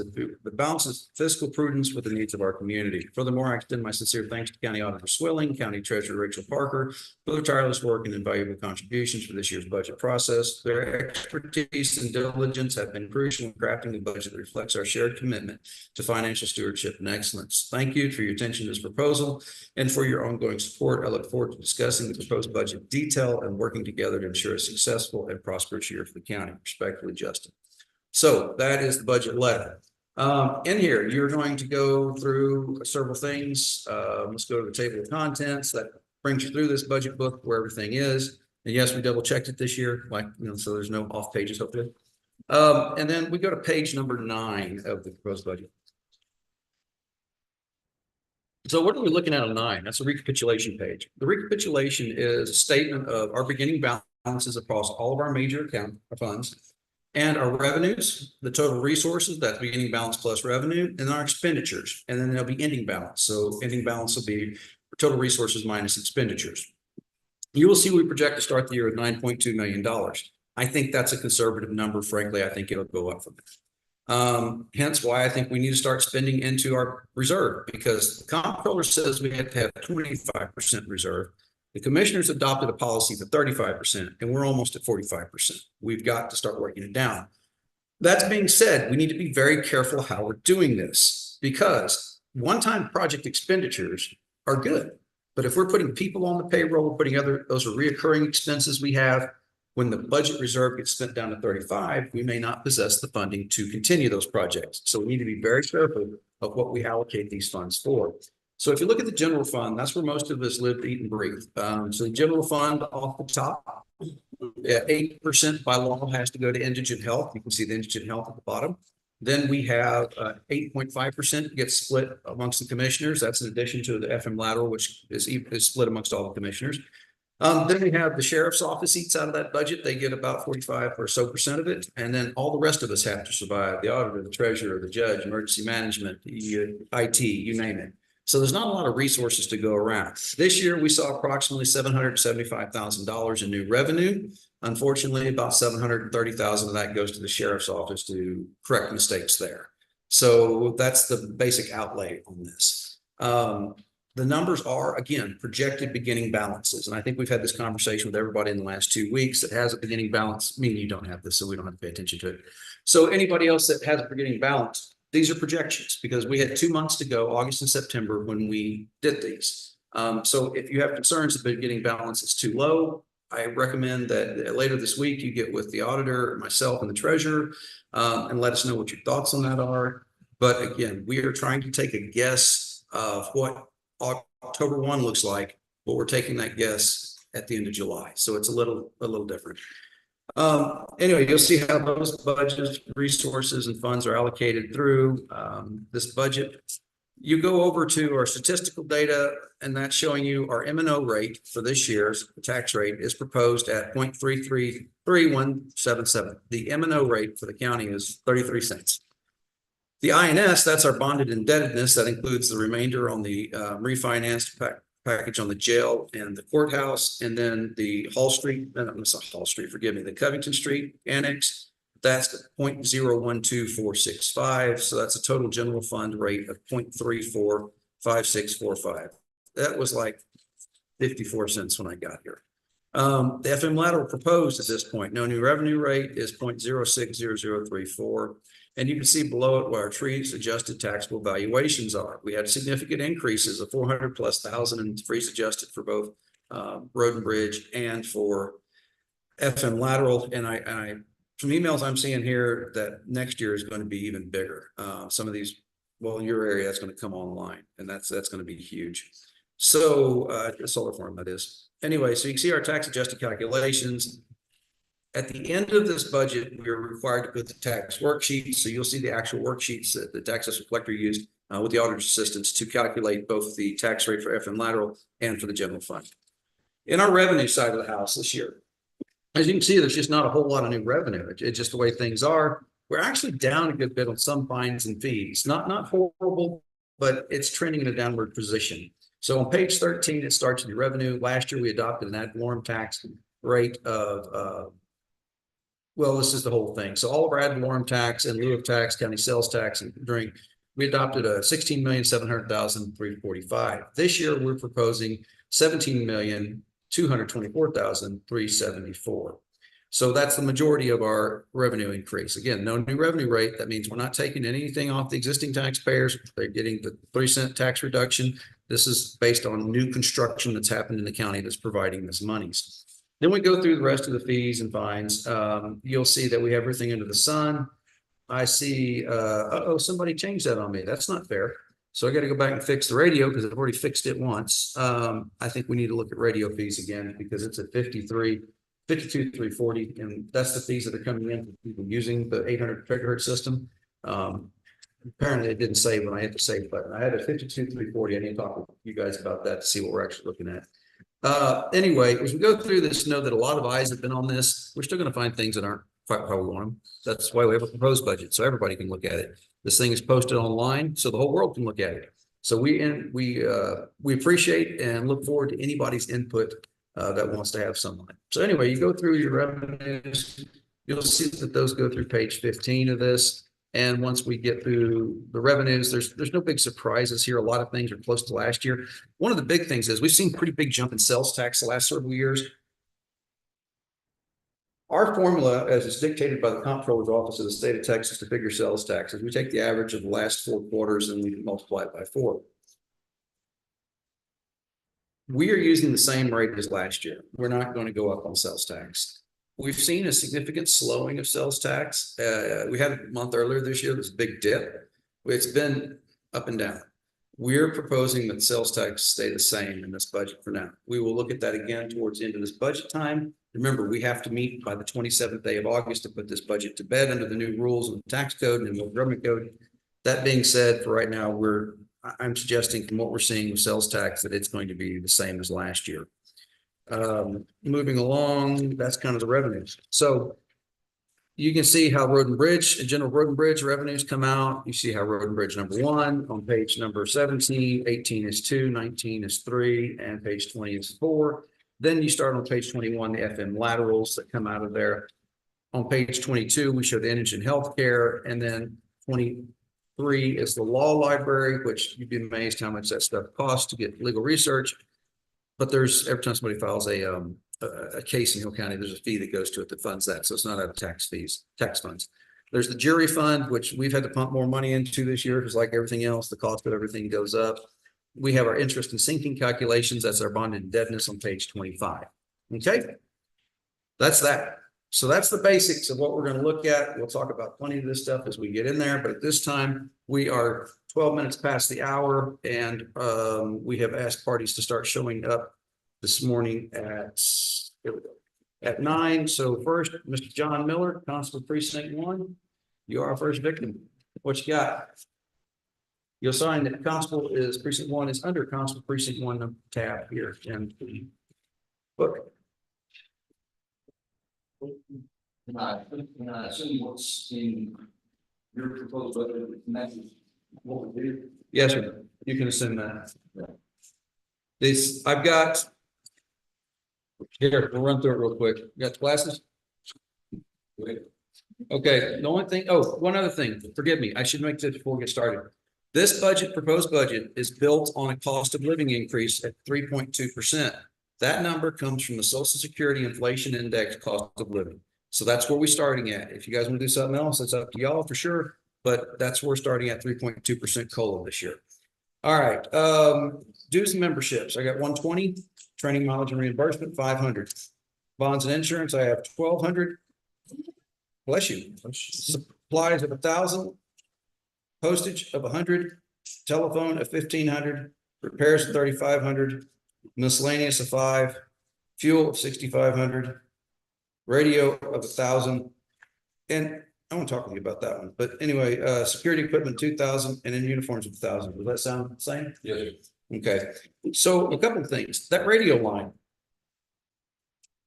fiscal prudence with the needs of our community. Furthermore, I extend my sincere thanks to County Auditor Swilling, County Treasurer Rachel Parker for their tireless work and invaluable contributions for this year's budget process. Their expertise and diligence have been crucial in crafting a budget that reflects our shared commitment to financial stewardship and excellence. Thank you for your attention to this proposal and for your ongoing support. I look forward to discussing the proposed budget detail and working together to ensure a successful and prosperous year for the county. Respectfully, Justin. So that is the budget letter. In here, you're going to go through several things. Let's go to the table of contents that brings you through this budget book where everything is. And yes, we double checked it this year, like, so there's no off pages, hopefully. And then we go to page number 9 of the proposed budget. So what are we looking at on 9? That's a recapitulation page. The recapitulation is a statement of our beginning balances across all of our major account funds and our revenues, the total resources, that's beginning balance plus revenue, and our expenditures. And then there'll be ending balance. So ending balance will be total resources minus expenditures. You will see we project to start the year at $9.2 million. I think that's a conservative number. Frankly, I think it'll go up from there. Hence why I think we need to start spending into our reserve, because the comptroller says we have to have 25% reserve. The commissioners adopted a policy for 35%, and we're almost at 45%. We've got to start working it down. That being said, we need to be very careful how we're doing this, because one-time project expenditures are good. But if we're putting people on the payroll, those are reoccurring expenses we have. When the budget reserve gets spent down to 35, we may not possess the funding to continue those projects. So we need to be very careful of what we allocate these funds for. So if you look at the general fund, that's where most of us live, eat, and breathe. So the general fund off the top, 8% by law has to go to indigent health. You can see the indigent health at the bottom. Then we have 8.5% gets split amongst the commissioners. That's in addition to the FM lateral, which is split amongst all the commissioners. Then we have the sheriff's office eats out of that budget. They get about 45% or so of it. And then all the rest of us have to survive: the auditor, the treasurer, the judge, emergency management, IT, you name it. So there's not a lot of resources to go around. This year, we saw approximately $775,000 in new revenue. Unfortunately, about $730,000 of that goes to the sheriff's office to correct mistakes there. So that's the basic outlay on this. The numbers are, again, projected beginning balances. And I think we've had this conversation with everybody in the last 2 weeks that has a beginning balance. Me and you don't have this, so we don't have to pay attention to it. So anybody else that has a beginning balance, these are projections, because we had 2 months to go, August and September, when we did these. So if you have concerns that the beginning balance is too low, I recommend that later this week you get with the auditor, myself, and the treasurer, and let us know what your thoughts on that are. But again, we are trying to take a guess of what October 1 looks like, but we're taking that guess at the end of July. So it's a little different. Anyway, you'll see how those budgets, resources, and funds are allocated through this budget. You go over to our statistical data, and that's showing you our M&O rate for this year's tax rate is proposed at 0.333177. The M&O rate for the county is 33 cents. The INS, that's our bonded indebtedness. That includes the remainder on the refinanced package on the jail and the courthouse, and then the the Covington Street Annex. That's 0.012465. So that's a total general fund rate of 0.345645. That was like 54 cents when I got here. The FM lateral proposed at this point, no new revenue rate, is 0.060034. And you can see below it where our trees adjusted taxable valuations are. We had significant increases of 400,000+ in freeze adjusted for both road and bridge and for FM lateral. And I some emails I'm seeing here that next year is going to be even bigger. Some of these, well, in your area, that's going to come online, and that's going to be huge. So the solar farm, that is. Anyway, so you can see our tax adjusted calculations. At the end of this budget, we are required to put the tax worksheets. So you'll see the actual worksheets that the tax assessor collector used with the auditor's assistance to calculate both the tax rate for FM lateral and for the general fund. In our revenue side of the house this year, as you can see, there's just not a whole lot of new revenue. It's just the way things are. We're actually down a good bit on some fines and fees. Not horrible, but it's trending in a downward position. So on page 13, it starts with the revenue. Last year, we adopted an ad valorem tax rate of well, this is the whole thing. So all of our ad valorem tax and lieu of tax, county sales tax and during, we adopted a 16,700,345. This year, we're proposing 17,224,374. So that's the majority of our revenue increase. Again, no new revenue rate. That means we're not taking anything off the existing taxpayers. They're getting the 3-cent tax reduction. This is based on new construction that's happened in the county that's providing this monies. Then we go through the rest of the fees and fines. You'll see that we have everything under the sun. I see, somebody changed that on me. That's not fair. So I got to go back and fix the radio because I've already fixed it once. I think we need to look at radio fees again because it's at 52,340, and that's the fees that are coming in for people using the 800 megahertz system. Apparently it didn't save when I hit the save button. I had a 52,340. I need to talk with you guys about that to see what we're actually looking at. Anyway, as we go through this, know that a lot of eyes have been on this. We're still going to find things that aren't quite how we want them. That's why we have a proposed budget, so everybody can look at it. This thing is posted online, so the whole world can look at it. So we appreciate and look forward to anybody's input that wants to have some. So anyway, you go through your revenues, you'll see that those go through page 15 of this. And once we get through the revenues, there's no big surprises here. A lot of things are close to last year. One of the big things is we've seen pretty big jump in sales tax the last several years. Our formula, as it's dictated by the Comptroller's Office of the state of Texas to figure sales taxes, we take the average of the last 4 quarters and we multiply it by 4. We are using the same rate as last year. We're not going to go up on sales tax. We've seen a significant slowing of sales tax. We had a month earlier this year, this big dip. It's been up and down. We're proposing that sales tax stay the same in this budget for now. We will look at that again towards the end of this budget time. Remember, we have to meet by the 27th day of August to put this budget to bed under the new rules of the tax code and the government code. That being said, for right now, I'm suggesting from what we're seeing with sales tax that it's going to be the same as last year. Moving along, that's kind of the revenues. So you can see how Road and Bridge and General Road and Bridge revenues come out. You see how Road and Bridge number 1 on page number 17, 18 is 2, 19 is 3, and page 20 is 4. Then you start on page 21, the FM laterals that come out of there. On page 22, we show the indigent healthcare, and then 23 is the law library, which you'd be amazed how much that stuff costs to get legal research. But there's every time somebody files a case in Hill County, there's a fee that goes to it that funds that. So it's not out of tax funds. There's the jury fund, which we've had to pump more money into this year because like everything else, the cost of everything goes up. We have our interest and sinking calculations. That's our bond indebtedness on page 25. Okay. That's that. So that's the basics of what we're going to look at. We'll talk about plenty of this stuff as we get in there, but at this time we are 12 minutes past the hour, and we have asked parties to start showing up this morning at 9. So first, Mr. John Miller, Constable Precinct 1, you are our first victim. What you got? You'll sign that Constable is Precinct 1 is under Constable Precinct 1 tab here and book. And I assume what's in your proposed budget matches what we do. Yes, sir. You can assume that. This I've got here. We'll run through it real quick. You got the glasses? Okay. The only thing. Oh, one other thing. Forgive me. I should make this before we get started. This proposed budget, is built on a cost of living increase at 3.2%. That number comes from the Social Security Inflation Index cost of living. So that's where we're starting at. If you guys want to do something else, it's up to y'all for sure. But that's where we're starting at 3.2% COLA this year. All right. Dues and memberships. I got 120, training mileage and reimbursement, 500. Bonds and insurance, I have 1,200. Bless you. Supplies of 1,000. Postage of 100. Telephone of 1,500. Repairs of 3,500. Miscellaneous of 5. Fuel of 6,500. Radio of 1,000. And I want to talk with you about that one. But anyway, security equipment 2,000, and then uniforms of 1,000. Does that sound the same? Yes. Okay. So a couple of things. That radio line.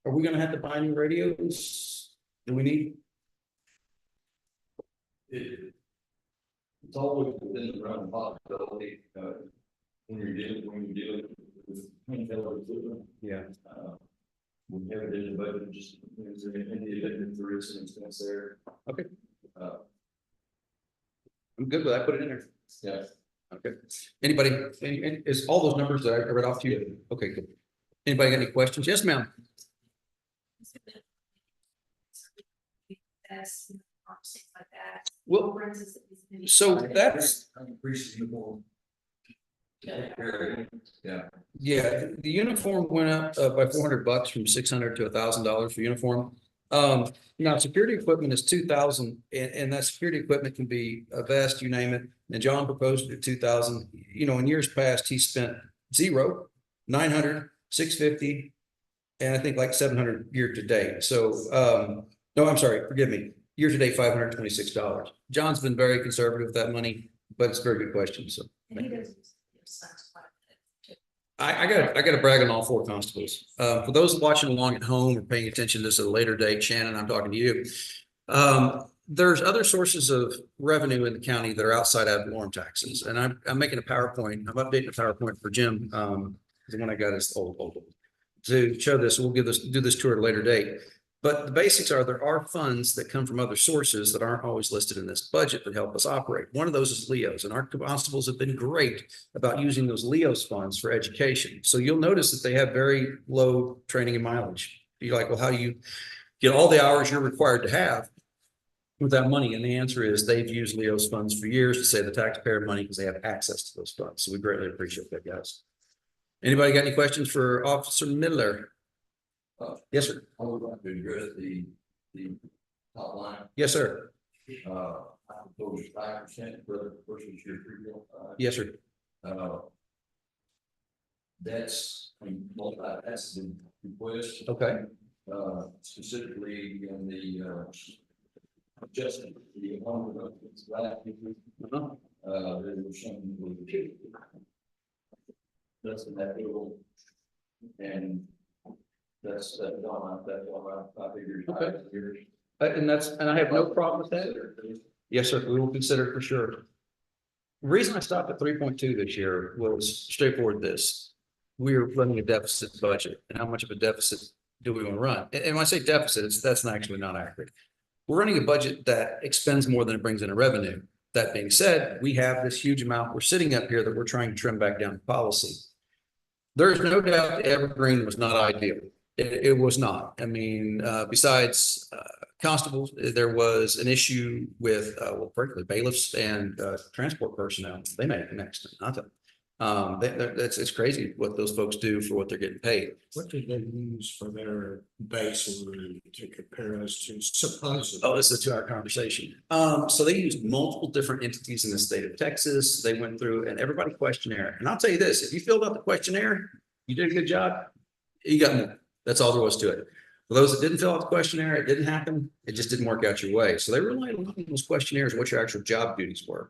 Are we going to have to buy new radios? Do we need? It's always within the realm of possibility, when you're dealing with handheld equipment. Yeah. We have it in the budget, just in the event if there is an expense there. Okay. Uh, I'm good with that. Put it in there. yeah. Okay. Anybody, is all those numbers that I read off to you? Okay, good. Anybody got any questions? Yes, ma'am. That's, things like that. Well, Brings us- so that's, Increase the uniform. Yeah. yeah, the uniform went up by $400 from $600 to $1,000 for uniform. Now security equipment is 2,000 and that security equipment can be a vest, you name it. And John proposed it at 2,000. You know, in years past, he spent 0, 900, 650, and I think like 700 year to date. So, no, I'm sorry, forgive me. Year to date, $526. John's been very conservative with that money, but it's a very good question. So And he does. Science quite a bit, too. I gotta brag on all 4 constables. For those watching along at home or paying attention to this at a later date, Shannon, I'm talking to you. There's other sources of revenue in the county that are outside ad valorem taxes. And I'm making a PowerPoint. I'm updating the PowerPoint for Jim. The one I got is old. To show this, we'll do this tour at a later date. But the basics are there are funds that come from other sources that aren't always listed in this budget that help us operate. One of those is LEOs, and our constables have been great about using those LEOs funds for education. So you'll notice that they have very low training and mileage. You're like, well, how do you get all the hours you're required to have with that money? And the answer is they've used LEOs funds for years to save the taxpayer money because they have access to those funds. So we greatly appreciate that, guys. Anybody got any questions for Officer Miller? Yes, sir. I would like to address the top line. Yes, sir. I propose 5% versus your 3.5. Yes, sir. That's, that's the request. Okay. Specifically in the adjustment, the one with the last there was something with that's in that little, and that's all I figured. Okay. And I have no problem with that. Yes, sir. We will consider it for sure. The reason I stopped at 3.2 this year was straightforward this. We are running a deficit budget, and how much of a deficit do we want to run? And when I say deficit, that's actually not accurate. We're running a budget that expends more than it brings in a revenue. That being said, we have this huge amount we're sitting up here that we're trying to trim back down to policy. There's no doubt Evergreen was not ideal. It was not. I mean, besides constables, there was an issue with, well, frankly, bailiffs and transport personnel. They made it next to nothing. It's crazy what those folks do for what they're getting paid. What did they use for their baseline to compare us to supposedly? Oh, this is a 2-hour conversation. So they used multiple different entities in the state of Texas. They went through and everybody questionnaire. And I'll tell you this, if you filled out the questionnaire, you did a good job, you got more. That's all there was to it. For those that didn't fill out the questionnaire, it didn't happen. It just didn't work out your way. So they relied on those questionnaires, what your actual job duties were.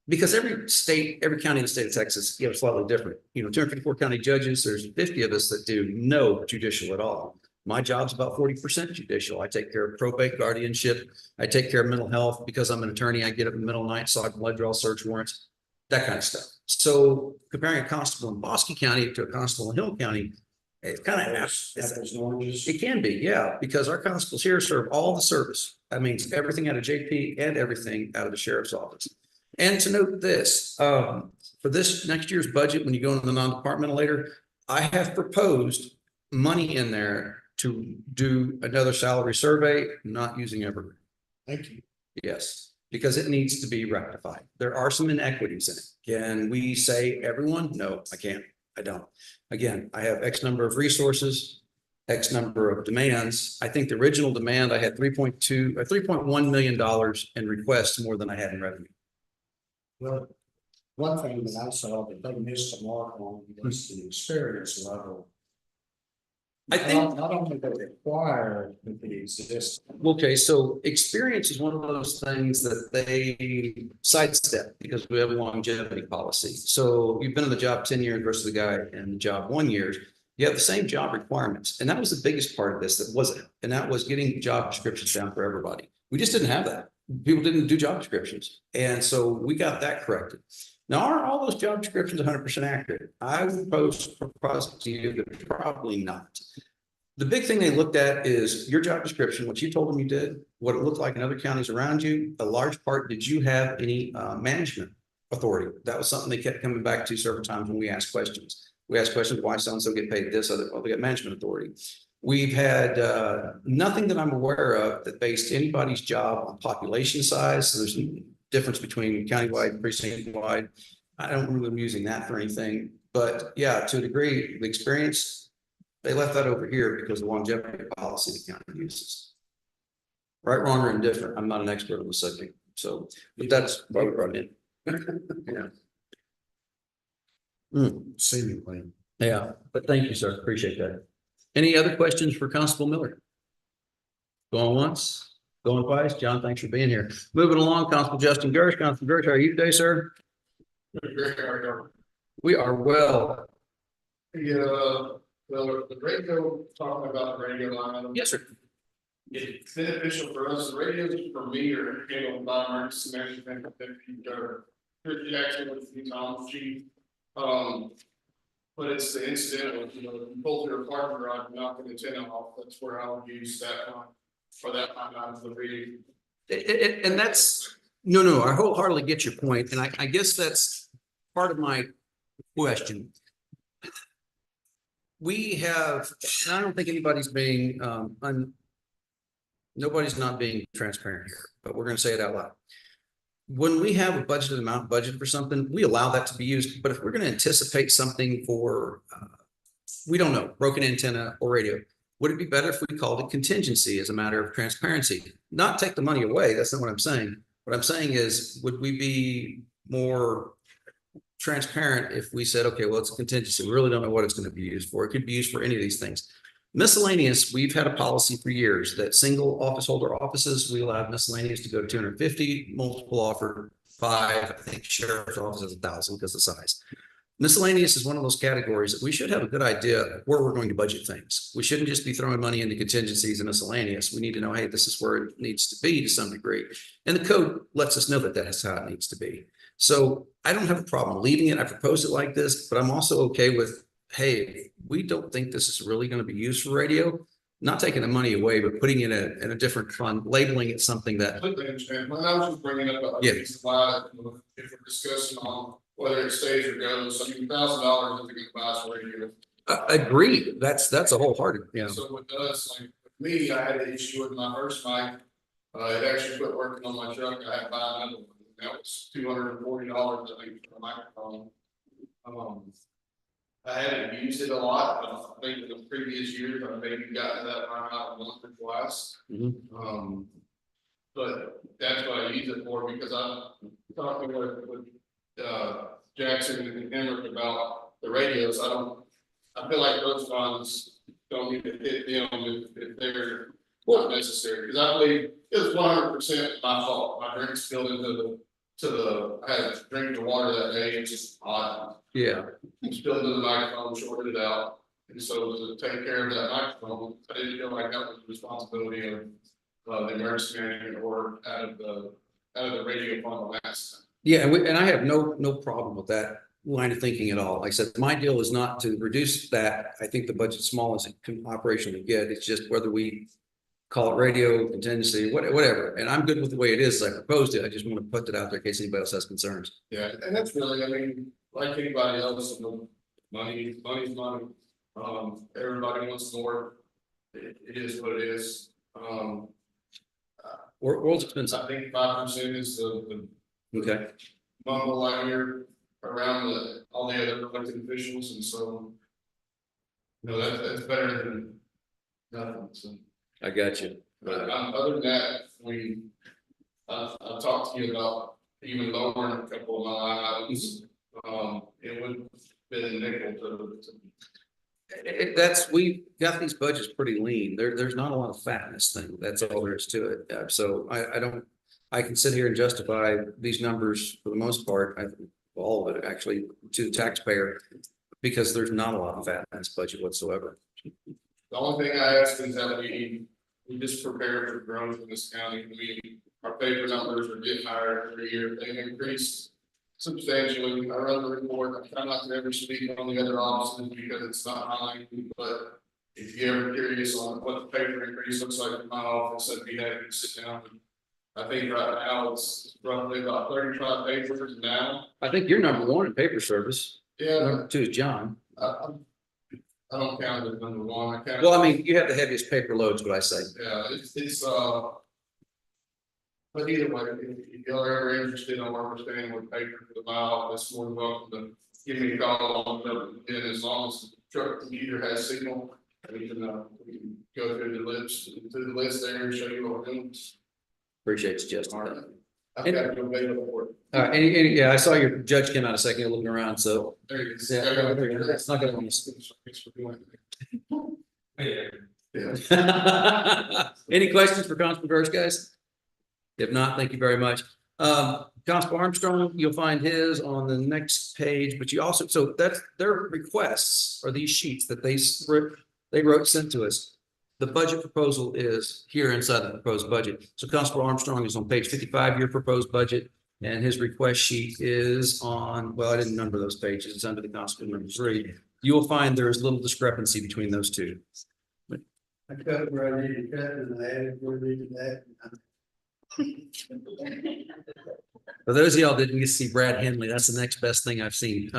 Because every state, every county in the state of Texas, you know, slightly different. You know, 254 county judges, there's 50 of us that do no judicial at all. My job's about 40% judicial. I take care of probate, guardianship. I take care of mental health. Because I'm an attorney, I get up in the middle of the night, so I can blood draw, search warrants, that kind of stuff. So comparing a constable in Bosque County to a constable in Hill County, it's kind of Apples and oranges. it can be, yeah, because our constables here serve all the service. That means everything out of JP and everything out of the sheriff's office. And to note this, for this next year's budget, when you go into the non-departmental later, I have proposed money in there to do another salary survey, not using Evergreen. Thank you. Yes, because it needs to be rectified. There are some inequities in it. Can we say everyone? No, I can't. I don't. Again, I have X number of resources, X number of demands. I think the original demand, I had $3.1 million in requests more than I had in revenue. Well, one thing that I saw that they missed the mark on was the experience level. I think, Not only they require that they exist. okay, so experience is one of those things that they sidestep because we have a longevity policy. So you've been in the job 10 years versus the guy in the job 1 year. You have the same job requirements. And that was the biggest part of this that wasn't, and that was getting job descriptions down for everybody. We just didn't have that. People didn't do job descriptions. And so we got that corrected. Now, are all those job descriptions 100% accurate? I would propose to you that probably not. The big thing they looked at is your job description, what you told them you did, what it looked like in other counties around you. A large part, did you have any management authority? That was something they kept coming back to several times when we asked questions. We asked questions, why so-and-so get paid this, other, well, they got management authority. We've had nothing that I'm aware of that based anybody's job on population size. So there's a difference between countywide, precinct-wide. I don't remember them using that for anything, but yeah, to a degree, the experience, they left that over here because of the longevity policy the county uses. Right, wrong, or indifferent. I'm not an expert on the subject, so, but that's why we brought it in. Yeah. Seemingly. Yeah, but thank you, sir. Appreciate that. Any other questions for Constable Miller? Going once, going twice. John, thanks for being here. Moving along, Constable Justin Gersh. Constable Gersh, how are you today, sir? We are well. Yeah, well, the radio, talking about the radio line. Yes, sir. It's beneficial for us, the radios for me are handled by emergency management, Chris Jackson with the Tom Chief. But it's the incident of, you know, you pull through a parking garage, knock the antenna off, that's where I would use that one. For that line out of the radio. And that's, no, I wholeheartedly get your point, and I guess that's part of my question. We have, and I don't think anybody's being, nobody's not being transparent here, but we're gonna say it out loud. When we have a budgeted amount budgeted for something, we allow that to be used, but if we're gonna anticipate something for, we don't know, broken antenna or radio, would it be better if we called it contingency as a matter of transparency? Not take the money away, that's not what I'm saying. What I'm saying is, would we be more transparent if we said, okay, well, it's a contingency, we really don't know what it's going to be used for. It could be used for any of these things. Miscellaneous, we've had a policy for years that single office holder offices, we allow miscellaneous to go to 250, multiple offer 5, I think sheriff's office is 1,000 because of the size. Miscellaneous is one of those categories that we should have a good idea of where we're going to budget things. We shouldn't just be throwing money into contingencies and miscellaneous. We need to know, hey, this is where it needs to be to some degree. And the code lets us know that that's how it needs to be. So I don't have a problem leaving it. I propose it like this, but I'm also okay with, hey, we don't think this is really going to be used for radio. Not taking the money away, but putting it in a different fund, labeling it something that. Completely understand. When I was just bringing up a piece of why, if we're discussing on whether it stays or goes, I mean, $1,000 isn't gonna buy us a radio. Agreed. That's a wholehearted, yeah. So with us, like with me, I had an issue with my first mic. It actually quit working on my truck. I had to buy another one. That was $240, I think, for a microphone. I hadn't used it a lot. I think in the previous years, I maybe gotten that line out once or twice. But that's what I use it for, because I'm talking with Jackson and Henrik about the radios. I feel like those funds don't need to hit them if they're not necessary, because I believe it was 100% my fault. My drink spilled into I had to drink the water that day. It's just hot. Yeah. Spilled into the microphone, shorted it out. And so to take care of that microphone, I didn't feel like that was the responsibility of the emergency management or out of the radio fund on that side. Yeah, and I have no problem with that line of thinking at all. Like I said, my deal is not to reduce that. I think the budget's small as it can operationally get. It's just whether we call it radio, contingency, whatever. And I'm good with the way it is as I proposed it. I just want to put that out there in case anybody else has concerns. Yeah, and that's really, I mean, like anybody else, money's money. Everybody wants more. It is what it is. World's expensive. I think 5% is the Okay. mumble I hear around all the other elected officials, and so. You know, that's better than nothing, so. I got you. But other than that, I've talked to you about even lowering a couple of my line items. It would fit a nickel to. We got these budgets pretty lean. There's not a lot of fat in this thing. That's all there is to it. So I can sit here and justify these numbers for the most part, all of it actually, to the taxpayer, because there's not a lot of fat in this budget whatsoever. The only thing I ask is that we just prepare for growth in this county. Our paper numbers are getting higher every year. They've increased substantially. I run the report. I try not to ever speak on the other offices because it's not mine, but if you're ever curious on what the paper increase looks like in my office, I'd be happy to sit down. I think right now it's roughly about 35 papers now. I think you're number one in paper service. Yeah, Number two is John. I don't count it as number one. I count. Well, I mean, you have the heaviest paper loads, what I say. Yeah, but either way, if y'all are ever interested in what we're staying with paper for my office, more than welcome to give me a call on the, and as long as the truck either has signal, we can go through the list there and show you what we're doing. Appreciate you, Justin. All right. I've got to go available for it. All right, yeah, I saw your judge came out a second ago looking around, so. There you go. Yeah, it's not gonna miss. Thanks for doing it. Yeah. Yeah. Any questions for Constable Gross, guys? If not, thank you very much. Constable Armstrong, you'll find his on the next page, but you also, so that's their requests are these sheets that they wrote, sent to us. The budget proposal is here inside the proposed budget. So Constable Armstrong is on page 55, your proposed budget, and his request sheet is on, well, I didn't number those pages. It's under the Constable number 3. You will find there is little discrepancy between those two. I cut where I needed to cut and I added where I needed that. For those of y'all that didn't get to see Brad Henley, that's the next best thing I've seen.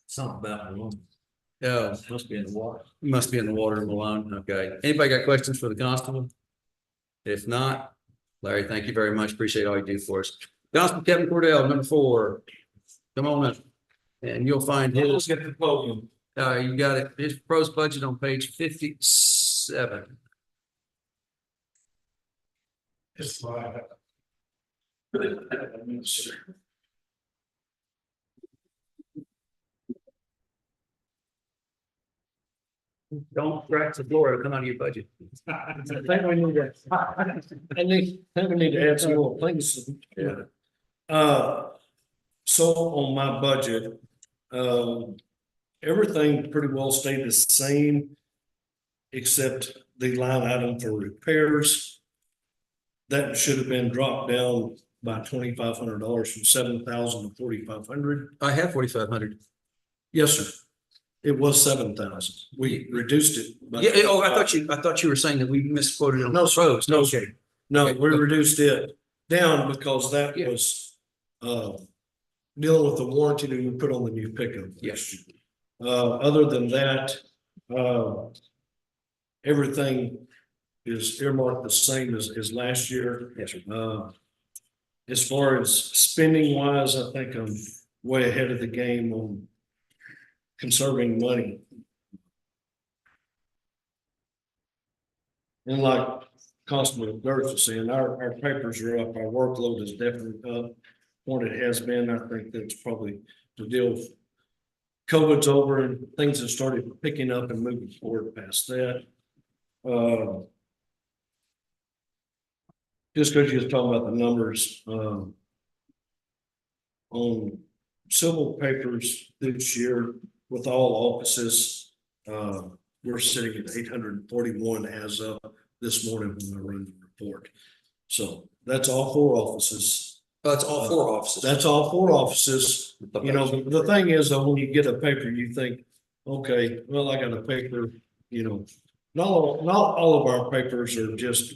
Something about Malone. Oh, Must be in the water. must be in the water in Malone. Okay. Anybody got questions for the constable? If not, Larry, thank you very much. Appreciate all you do for us. Constable Kevin Cordell, number 4. Come on up. And you'll find his, Get the podium. you got it, his proposed budget on page 57. It's fine. Don't scratch the floor, it'll come out of your budget. I think we need to, I think we need to add some more things. Yeah. So on my budget, everything pretty well stayed the same. Except the line item for repairs. That should have been dropped down by $2,500 from $7,000 to $4,500. I have 4,500. Yes, sir. It was 7,000. We reduced it. by- Yeah, oh, I thought you were saying that we misquoted on No, the pros. no, Okay. No, Okay. we reduced it down because that Yeah. was dealing with the warranty that we put on the new pickup. Yes. Other than that, everything is earmarked the same as last year. Yes, sir. As far as spending wise, I think I'm way ahead of the game on conserving money. And like Constable Dirks was saying, our papers are up, our workload is definitely up. What it has been, I think that's probably the deal. COVID's over and things have started picking up and moving forward past that. Just because you're talking about the numbers, on civil papers this year with all offices, we're sitting at 841 as of this morning when I run the report. So that's all 4 offices. That's all 4 offices. That's all 4 offices. You know, the thing is, though, when you get a paper, you think, okay, well, I got a paper, you know, not all of our papers are just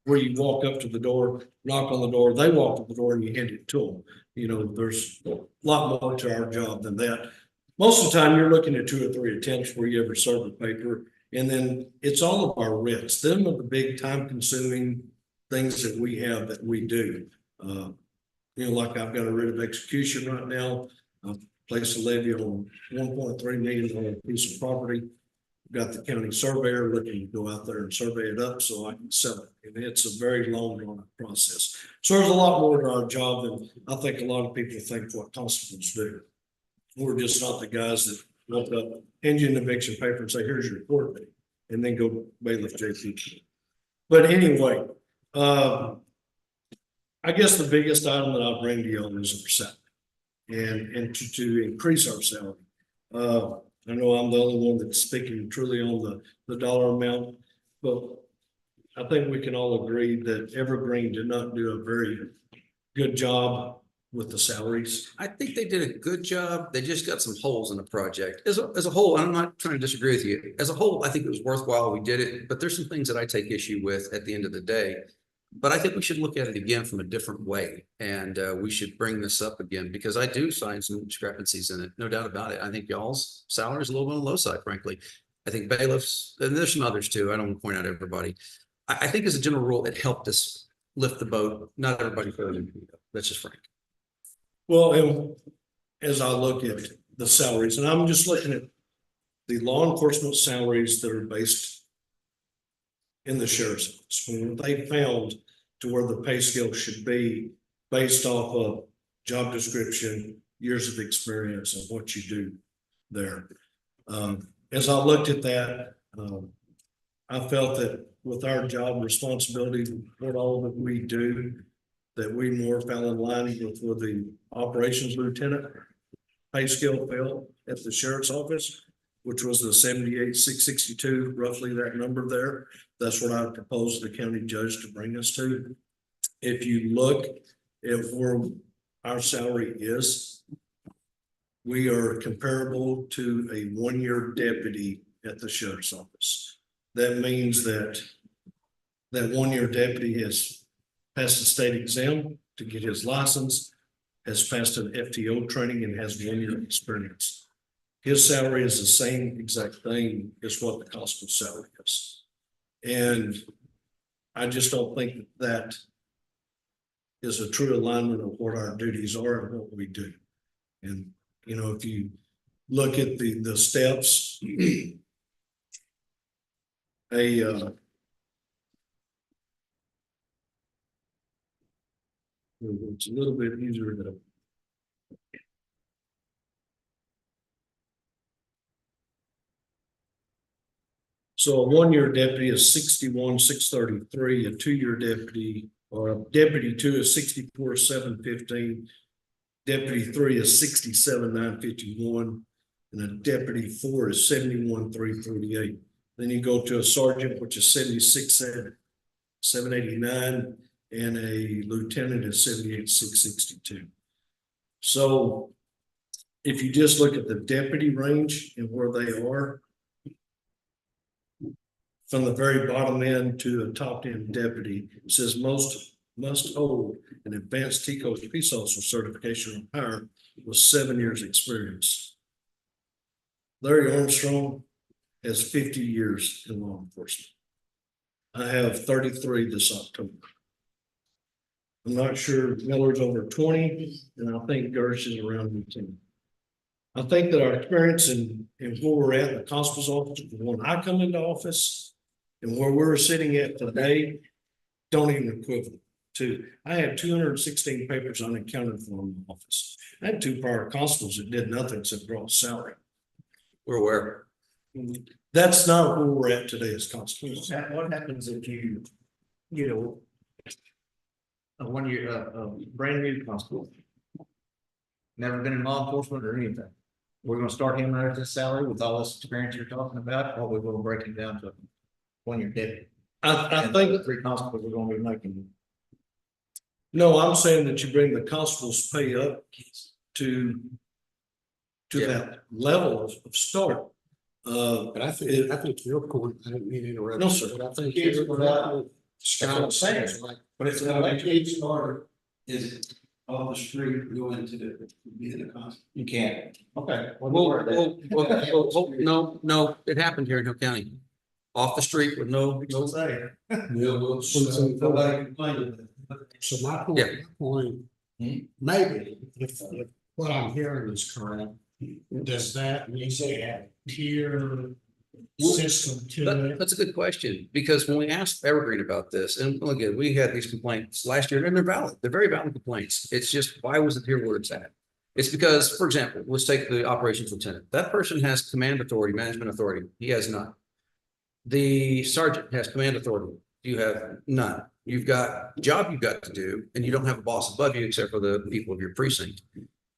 where you walk up to the door, knock on the door, they walk to the door and you hand it to them. You know, there's a lot more to our job than that. Most of the time, you're looking at 2 or 3 attempts where you ever serve a paper. And then it's all of our writs. Them are the big time consuming things that we have that we do. You know, like I've got a writ of execution right now. I've placed a levy on $1.3 million piece of property. Got the county surveyor looking to go out there and survey it up so I can sell it. And it's a very long drawn process. So there's a lot more to our job than I think a lot of people think what constables do. We're just not the guys that look up, hand you an eviction paper and say, here's your court date, and then go bailiff JP. But anyway, I guess the biggest item that I'll bring to you on is a percent and to increase our salary. I know I'm the only one that's speaking truly on the dollar amount, but I think we can all agree that Evergreen did not do a very good job with the salaries? I think they did a good job. They just got some holes in the project. As a whole, I'm not trying to disagree with you. As a whole, I think it was worthwhile. We did it, but there's some things that I take issue with at the end of the day. But I think we should look at it again from a different way, and we should bring this up again because I do find some discrepancies in it, no doubt about it. I think y'all's salary is a little bit on the low side, frankly. I think bailiffs, and there's some others too. I don't want to point out everybody. I think as a general rule, it helped us lift the boat. Not everybody could. That's just frank. Well, and as I look at the salaries, and I'm just looking at the law enforcement salaries that are based in the sheriff's office, when they found to where the pay scale should be based off of job description, years of experience and what you do there. As I looked at that, I felt that with our job responsibility, what all that we do, that we more fell in line with where the operations lieutenant pay scale fell at the sheriff's office, which was the 78,662, roughly that number there. That's what I proposed the county judge to bring us to. If you look at where our salary is, we are comparable to a one-year deputy at the sheriff's office. That means that that one-year deputy has passed the state exam to get his license, has passed an FTO training and has 1 year experience. His salary is the same exact thing as what the constable salary is. And I just don't think that is a true alignment of what our duties are and what we do. And, you know, if you look at the steps, it's a little bit easier to. So a one-year deputy is 61,633, a two-year deputy or a deputy 2 is 64,715, deputy 3 is 67,951, and a deputy 4 is 71,338. Then you go to a sergeant, which is 76,789, and a lieutenant is 78,662. So if you just look at the deputy range and where they are, from the very bottom end to a top end deputy, it says must hold an advanced TCO's peace officer certification or higher with 7 years experience. Larry Armstrong has 50 years in law enforcement. I have 33 this October. I'm not sure Miller's over 20, and I think Gersh is around 18. I think that our experience in where we're at in the constable's office, when I come into office, and where we're sitting at today, don't even equivalent to. I had 216 papers unaccounted for in the office. I had 2 prior constables that did nothing except draw a salary. We're aware. That's not where we're at today as constables. What happens if you know, a 1 year, a brand new constable, never been in law enforcement or anything? We're gonna start him out at this salary with all this experience you're talking about, or we're gonna break him down to 1 year deputy? I think, 3 constables are gonna be making. no, I'm saying that you bring the constable's pay up to that level of start. But I think your point, I didn't mean to interrupt. No, sir. But I think. Kids your- without- Scott says, like, But it's So not like like each starter is off the street going to be the constant. you can't. Okay. No, it happened here in Hill County. Off the street with no. Say. Nobody complained. So my Yeah. point, maybe if what I'm hearing is correct, does that mean they have tier system to it? That's a good question, because when we asked Evergreen about this, and again, we had these complaints last year, and they're valid. They're very valid complaints. It's just, why was it here where it's at? It's because, for example, let's take the operations lieutenant. That person has command authority, management authority. He has none. The sergeant has command authority. You have none. You've got a job you've got to do, and you don't have a boss above you except for the people of your precinct.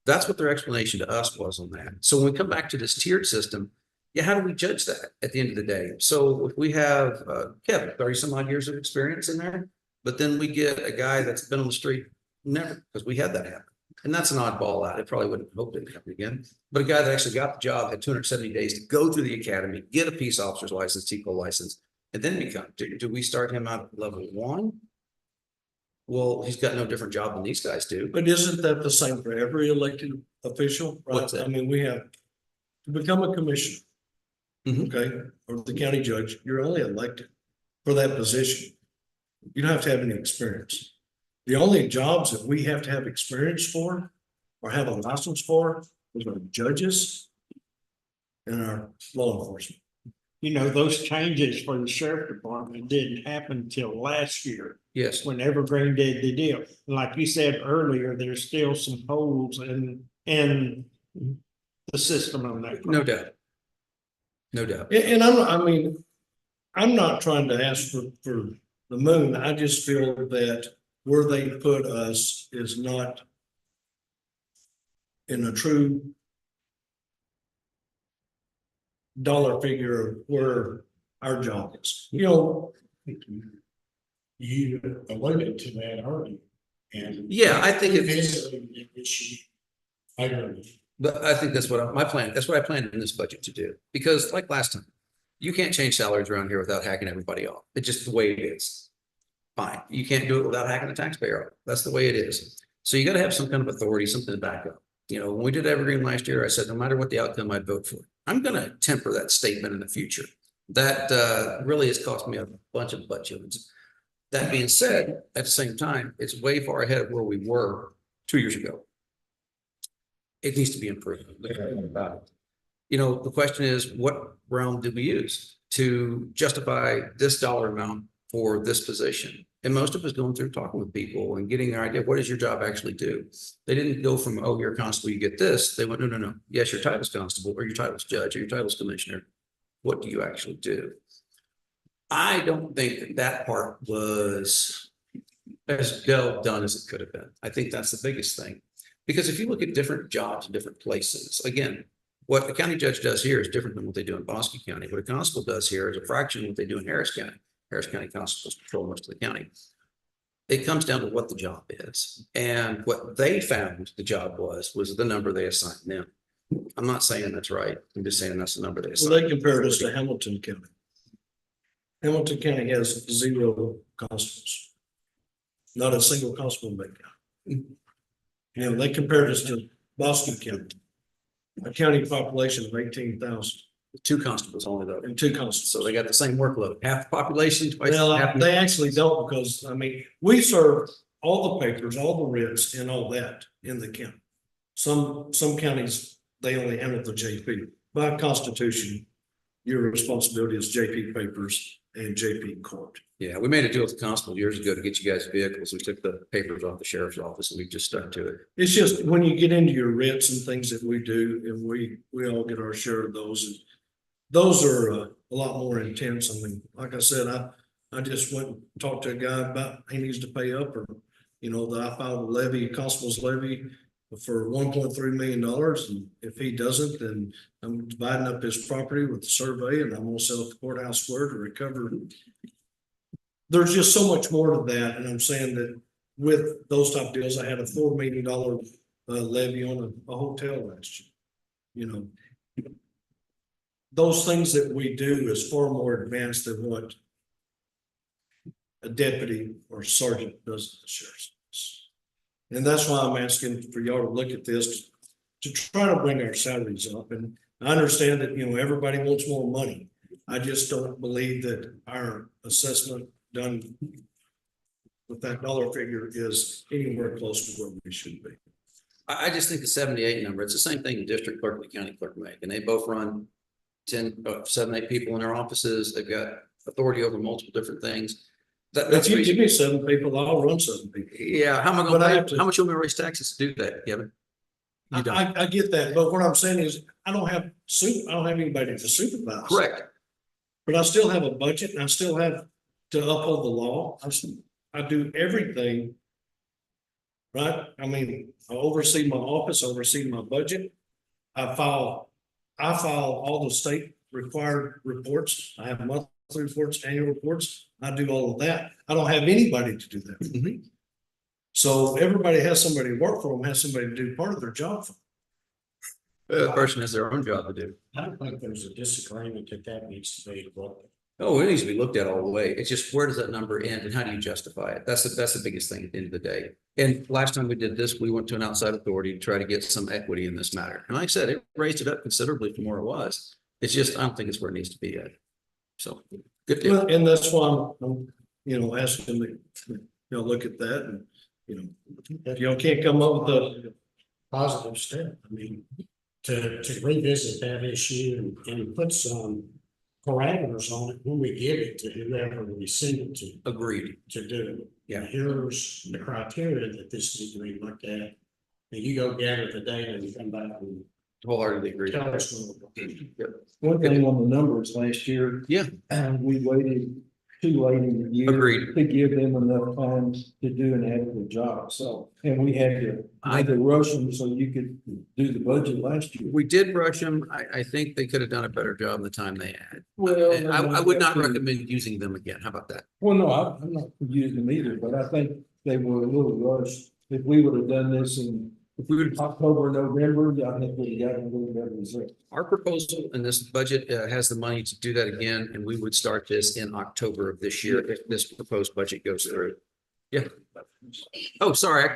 That's what their explanation to us was on that. So when we come back to this tiered system, yeah, how do we judge that at the end of the day? So if we have Kevin, 30 some odd years of experience in there, but then we get a guy that's been on the street never, because we had that happen. And that's an oddball out. It probably wouldn't hope it happen again. But a guy that actually got the job had 270 days to go through the academy, get a peace officer's license, TCO license, and then become, do we start him out at level 1? Well, he's got no different job than these guys do. But isn't that the same for every elected official? Right? What's that? I mean, we have to become a commissioner. Mhm. Okay, or the county judge, you're only elected for that position. You don't have to have any experience. The only jobs that we have to have experience for or have a license for is our judges and our law enforcement. You know, those changes for the sheriff department didn't happen till last year Yes, when Evergreen did the deal. And like you said earlier, there's still some holes in the system on that. no doubt. No doubt. And I'm not trying to ask for the moon. I just feel that where they put us is not in a true dollar figure of where our job is. You know, You alluded to that earlier. And Yeah, I think it's, but I think that's what my plan, that's what I planned in this budget to do. Because like last time, you can't change salaries around here without hacking everybody off. It's just the way it is. Fine. You can't do it without hacking the taxpayer off. That's the way it is. So you got to have some kind of authority, something to back up. You know, when we did Evergreen last year, I said, no matter what the outcome, I'd vote for it. I'm going to temper that statement in the future. That really has cost me a bunch of butt chillings. That being said, at the same time, it's way far ahead of where we were 2 years ago. It needs to be improved. You know, the question is, what realm did we use to justify this dollar amount for this position? And most of us going through talking with people and getting their idea, what does your job actually do? They didn't go from, oh, you're a constable, you get this. They went, no, no, no. Yes, your title's constable, or your title's judge, or your title's commissioner. What do you actually do? I don't think that that part was as well done as it could have been. I think that's the biggest thing. Because if you look at different jobs in different places, again, what a county judge does here is different than what they do in Bosque County. What a constable does here is a fraction of what they do in Harris County. Harris County constables patrol most of the county. It comes down to what the job is. And what they found the job was the number they assigned them. I'm not saying that's right. I'm just saying that's the number they assigned. well, they compared us to Hamilton County. Hamilton County has 0 constables. Not a single constable in that county. You know, they compared us to Bosque County, a county population of 18,000 2 constables only though. and 2 constables. So they got the same workload, half the population, twice. Well, half. they actually don't, because I mean, we serve all the papers, all the writs and all that in the county. Some counties, they only handle the JP. By constitution, your responsibility is JP papers and JP court. Yeah, we made a deal with the constable years ago to get you guys vehicles. We took the papers off the sheriff's office and we've just stuck to it. It's just when you get into your writs and things that we do, and we all get our share of those, and those are a lot more intense. I mean, like I said, I just went and talked to a guy about he needs to pay up, or you know, that I filed a levy, constable's levy for $1.3 million, and if he doesn't, then I'm dividing up his property with the survey, and I'm gonna sell it to Courthouse Square to recover. There's just so much more to that, and I'm saying that with those type of deals, I had a $4 million levy on a hotel last year. You know, those things that we do is far more advanced than what a deputy or sergeant does at the sheriff's office. And that's why I'm asking for y'all to look at this to try to bring our salaries up. And I understand that, you know, everybody wants more money. I just don't believe that our assessment done with that dollar figure is anywhere close to where we should be. I just think the 78 number, it's the same thing the district clerk and the county clerk make, and they both run 7, 8 people in their offices. They've got authority over multiple different things. If you give me 7 people, I'll run 7 people. Yeah, how am I But I gonna have pay, to- how much you want me to raise taxes to do that, Kevin? You don't. I get that, but what I'm saying is I don't have anybody to supervise. Correct. But I still have a budget, and I still have to uphold the law. I do everything. Right? I mean, I oversee my office, oversee my budget. I file all the state required reports. I have monthly reports, annual reports. I do all of that. I don't have anybody to do that. So everybody has somebody to work for them, has somebody to do part of their job. For The person has their own job to do. I don't think there's a disagreement that needs to be looked at. Oh, it needs to be looked at all the way. It's just where does that number end and how do you justify it? That's the biggest thing at the end of the day. And last time we did this, we went to an outside authority to try to get some equity in this matter. And like I said, it raised it up considerably from where it was. It's just, I don't think it's where it needs to be at. So, good deal. Well, and that's why I'm, asking them to, look at that and, if y'all can't come up with a, Positive step, I mean, to revisit that issue and put some parameters on it when we give it to whoever we send it Agreed. to do it. Yeah. Here's the criteria that this needs to be looked at. And you go gather the data and come back and Wholeheartedly agree. tell us. One thing on the numbers last year. Yeah. We waited too late in the year. Agreed. To give them enough time to do an adequate job, so, and we had to, I had to rush them so you could do the budget last year. We did rush them. I think they could have done a better job in the time they had. Well, And I would not recommend using them again. How about that? Well, no, I'm not using them either, but I think they were a little rushed. If we would have done this in If we would, October, November, I think we'd have gotten a little better result. our proposal in this budget has the money to do that again, and we would start this in October of this year if this proposed budget goes through. Yeah. Oh, sorry.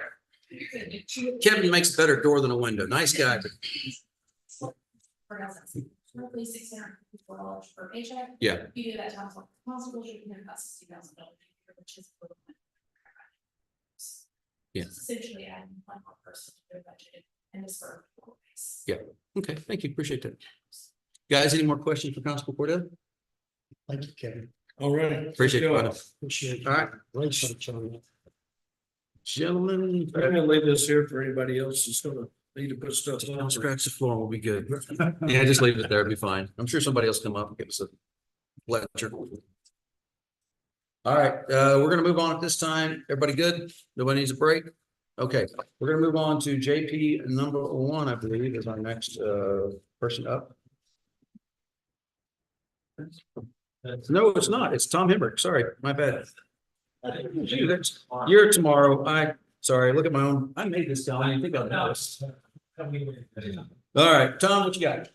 Kevin makes a better door than a window. Nice guy. For instance, roughly $654 per paycheck. Yeah. You do that times one possible, you can have about $60,000, which is equivalent. Yeah. It's essentially adding one more person to their budget and this for. Yeah. Okay, thank you. Appreciate that. Guys, any more questions for Constable Cordell? Thank you, Kevin. all right. Appreciate it, brother. Appreciate it. All right, Research on it. gentlemen. I'm gonna leave this here for anybody else that's gonna need to put stuff Don't on. scratch the floor, we'll be good. Yeah, just leave it there, it'll be fine. I'm sure somebody else come up and give us a lecture. All right, we're gonna move on at this time. Everybody good? Nobody needs a break? Okay, we're gonna move on to JP number 1, I believe, is our next person up. No, it's not. It's Tom Hemrick. Sorry, my bad. You're tomorrow. Sorry, look at my own. I made this down. I think I'll know this. All right, Tom, what you got?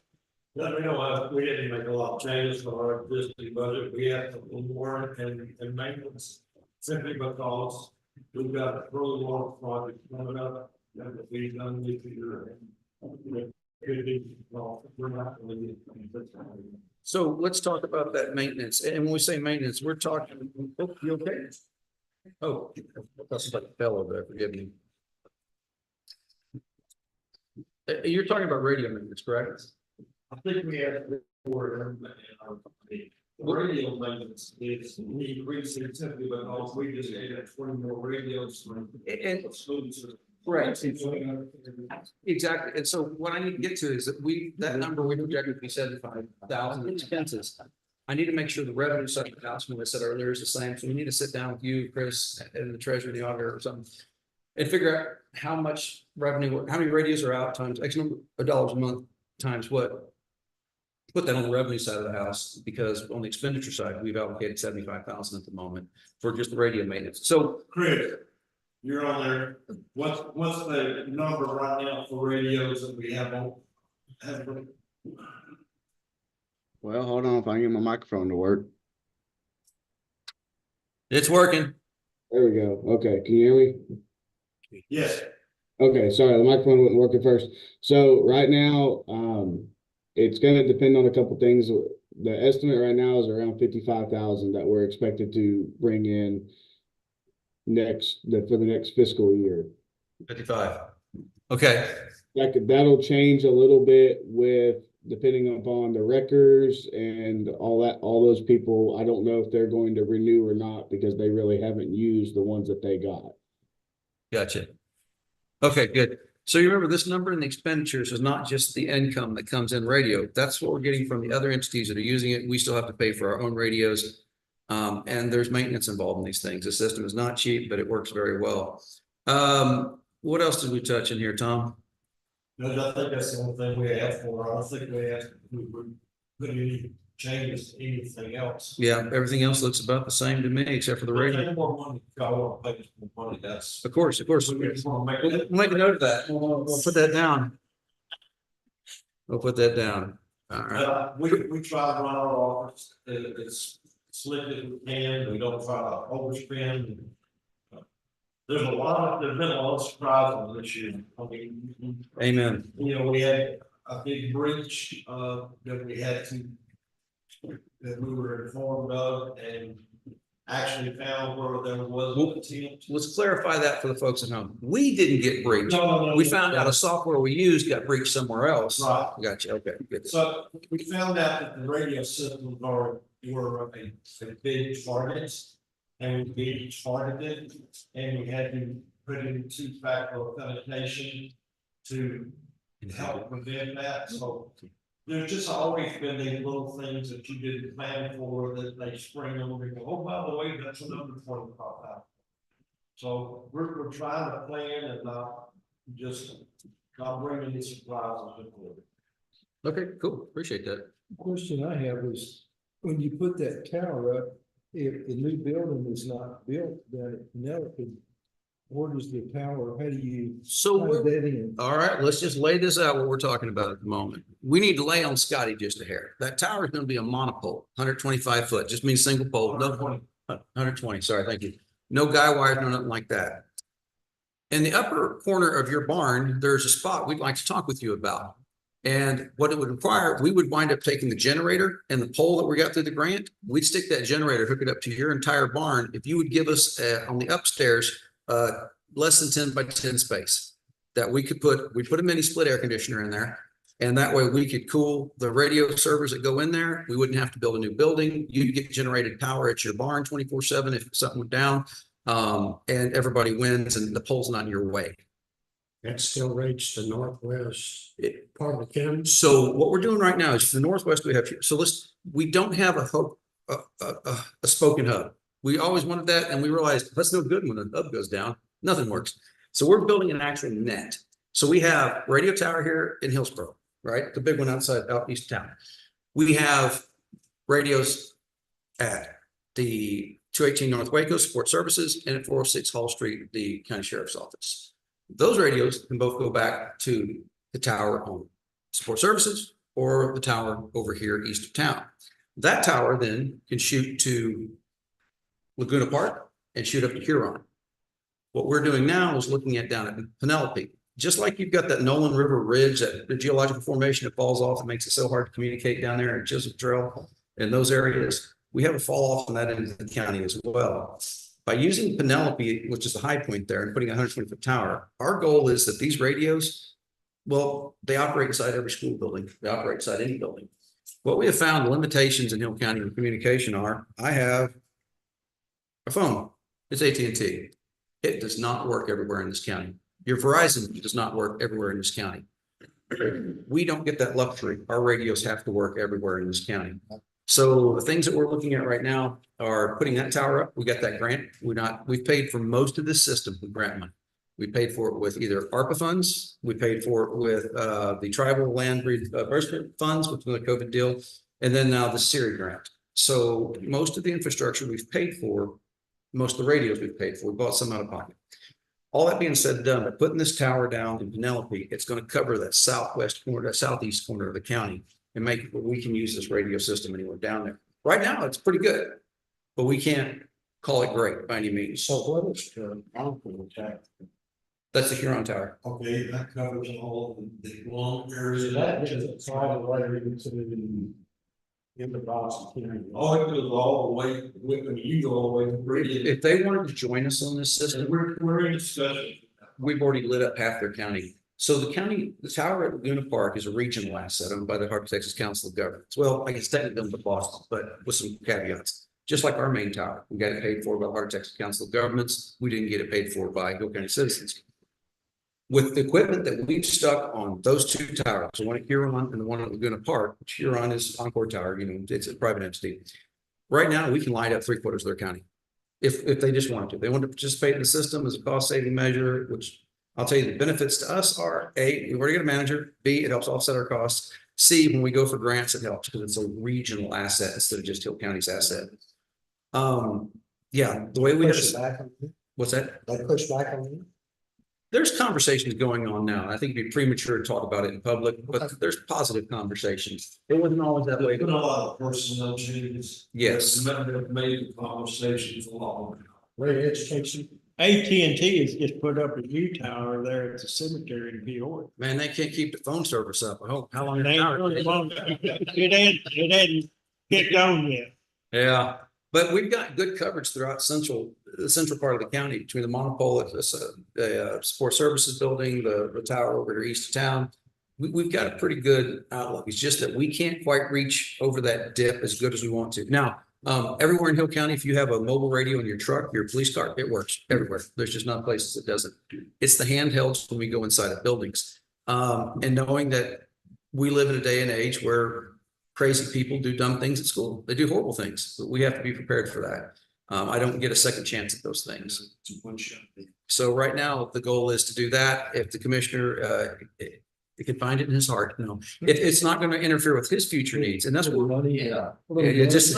Let me know, we didn't make a lot of changes for our existing budget, we have more and maintenance. Simply because we've got a really long project coming up, that we've done this year. We're not really. So let's talk about that maintenance. And when we say maintenance, we're talking, oh, you okay? Oh, that's like a fell over there, forgive me. You're talking about radio maintenance, correct? I think we have for the radio maintenance is we increase it simply because we just added 20 more radios. And right. Exactly. And so what I need to get to is that that number we projected to be 75,000 expenses. I need to make sure the revenue side of the house, when I said earlier, is the same. So we need to sit down with you, Chris, and the treasurer, the auditor or something. And figure out how much revenue, how many radios are out times X number of dollars a month times what. Put that on the revenue side of the house, because on the expenditure side, we've allocated 75,000 at the moment for just the radio maintenance. So Chris, you're on there. What's the number right now for radios that we have on? Well, hold on, if I can get my microphone to work. it's working. There we go. Okay, can you hear me? Yes. Okay, sorry, the microphone wasn't working first. So right now, it's gonna depend on a couple things. The estimate right now is around 55,000 that we're expected to bring in for the next fiscal year. 55. Okay. That'll change a little bit with depending upon the records and all those people. I don't know if they're going to renew or not because they really haven't used the ones that they got. Gotcha. Okay, good. So you remember this number in the expenditures is not just the income that comes in radio. That's what we're getting from the other entities that are using it. We still have to pay for our own radios. And there's maintenance involved in these things. The system is not cheap, but it works very well. What else did we touch in here, Tom? No, I think that's the only thing we asked for. I don't think we asked, we put any changes anything else. Yeah, everything else looks about the same to me, except for the radio. Any more money, I want to pay more money, that's. Of course, of course. We just want to make We'll it. we'll make a note of that. We'll put that down. We'll put that down. All right. We try to run our office, it's slick as we can, we don't try to overspend. There's been a lot of surprises this year. I mean, Amen. you know, we had a big breach, that we had to, that we were informed of and actually found where there was an attempt. Let's clarify that for the folks at home. We didn't get breached. No, We found out a software we used got breached somewhere else. Right. Gotcha. Okay, good. So we found out that the radio systems were a big target. And we targeted it, and we had to put in two-factor authentication to help prevent that, so. There's just always been these little things that you didn't plan for that they spring over and go, oh, by the way, that's another 25,000. So we're trying to plan and not bring any surprises. Okay, cool. Appreciate that. Question I have is, when you put that tower up, if the new building is not built, then it never could. Where does the tower, how do you? So tie we're, that in? all right, let's just lay this out, what we're talking about at the moment. We need to lay on Scotty just a hair. That tower is going to be a monopole, 125 foot, just means single pole, no 120, sorry, thank you. No guy wires, no nothing like that. In the upper corner of your barn, there's a spot we'd like to talk with you about. And what it would require, we would wind up taking the generator and the pole that we got through the grant. We'd stick that generator, hook it up to your entire barn. If you would give us on the upstairs, less than 10 by 10 space that we put a mini split air conditioner in there. And that way we could cool the radio servers that go in there. We wouldn't have to build a new building. You'd get generated power at your barn 24/7 if something went down. And everybody wins and the pole's not in your way. That still rates the northwest part of the county. So what we're doing right now is for the Northwest, we have, so we don't have a spoken hub. We always wanted that and we realized that's no good when the hub goes down, nothing works. So we're building an actual net. So we have radio tower here in Hillsborough, right? The big one out east of town. We have radios at the 218 North Waco Support Services and at 406 Hall Street, the County Sheriff's Office. Those radios can both go back to the tower on Support Services or the tower over here east of town. That tower then can shoot to Laguna Park and shoot up to Huron. What we're doing now is looking at down at Penelope. Just like you've got that Nolan River Ridge, that the geological formation that falls off and makes it so hard to communicate down there in Chisholm Trail and those areas, we have a fall off on that end of the county as well. By using Penelope, which is the high point there, and putting a 120-foot tower, our goal is that these radios, well, they operate inside every school building. They operate inside any building. What we have found, the limitations in Hill County in communication are, I have a phone. It's AT&T. It does not work everywhere in this county. Your Verizon does not work everywhere in this county. We don't get that luxury. Our radios have to work everywhere in this county. So the things that we're looking at right now are putting that tower up. We got that grant. We've paid for most of this system with grant money. We paid for it with either ARPA funds. We paid for it with the tribal land reimbursement funds, which was the COVID deal, and then now the SERI grant. So most of the infrastructure we've paid for, most of the radios we've paid for, we bought some out of pocket. All that being said and done, by putting this tower down in Penelope, it's going to cover that southwest corner, that southeast corner of the county and make it where we can use this radio system anywhere down there. Right now, it's pretty good, but we can't call it great by any means. So what is the Alpha attack? That's the Huron Tower. Okay, that covers all the long areas. That is a private way into in the Boston County. Oh, it goes all the way, when you go all the way to Brady. If they wanted to join us on this system, We're in discussion. we've already lit up half their county. So the tower at Laguna Park is a regional asset owned by the Harper, Texas Council of Governments. Well, I guess technically owned by Boston, but with some caveats. Just like our main tower, we got it paid for by the Harper, Texas Council of Governments. We didn't get it paid for by Hill County citizens. With the equipment that we've stuck on those two towers, the one at Huron and the one at Laguna Park, which Huron is Encore Tower, it's a private entity. Right now, we can light up 3/4 of their county. If they just want to. They want to participate in the system as a cost saving measure, which I'll tell you the benefits to us are A, we've already got a manager. B, it helps offset our costs. C, when we go for grants, it helps because it's a regional asset instead of just Hill County's asset. Yeah, the way we have, what's that? They push back on you. There's conversations going on now. I think it'd be premature to talk about it in public, but there's positive conversations. It wasn't always that way. Been a lot of personnel changes. Yes. Made conversations along. Great education. AT&T has just put up a new tower there at the cemetery in Peoria. Man, they can't keep the phone service up. I hope, how long? It ain't really long. It hadn't kicked on yet. Yeah, but we've got good coverage throughout the central part of the county between the monopole, the support services building, the tower over here east of town. We've got a pretty good outlook. It's just that we can't quite reach over that dip as good as we want to. Now, everywhere in Hill County, if you have a mobile radio in your truck, your police car, it works everywhere. There's just not places it doesn't. It's the handhelds when we go inside of buildings. And knowing that we live in a day and age where crazy people do dumb things at school. They do horrible things, but we have to be prepared for that. I don't get a second chance at those things. So right now, the goal is to do that. If the commissioner, he can find it in his heart, no, it's not going to interfere with his future needs. And that's what money. Yeah. It just.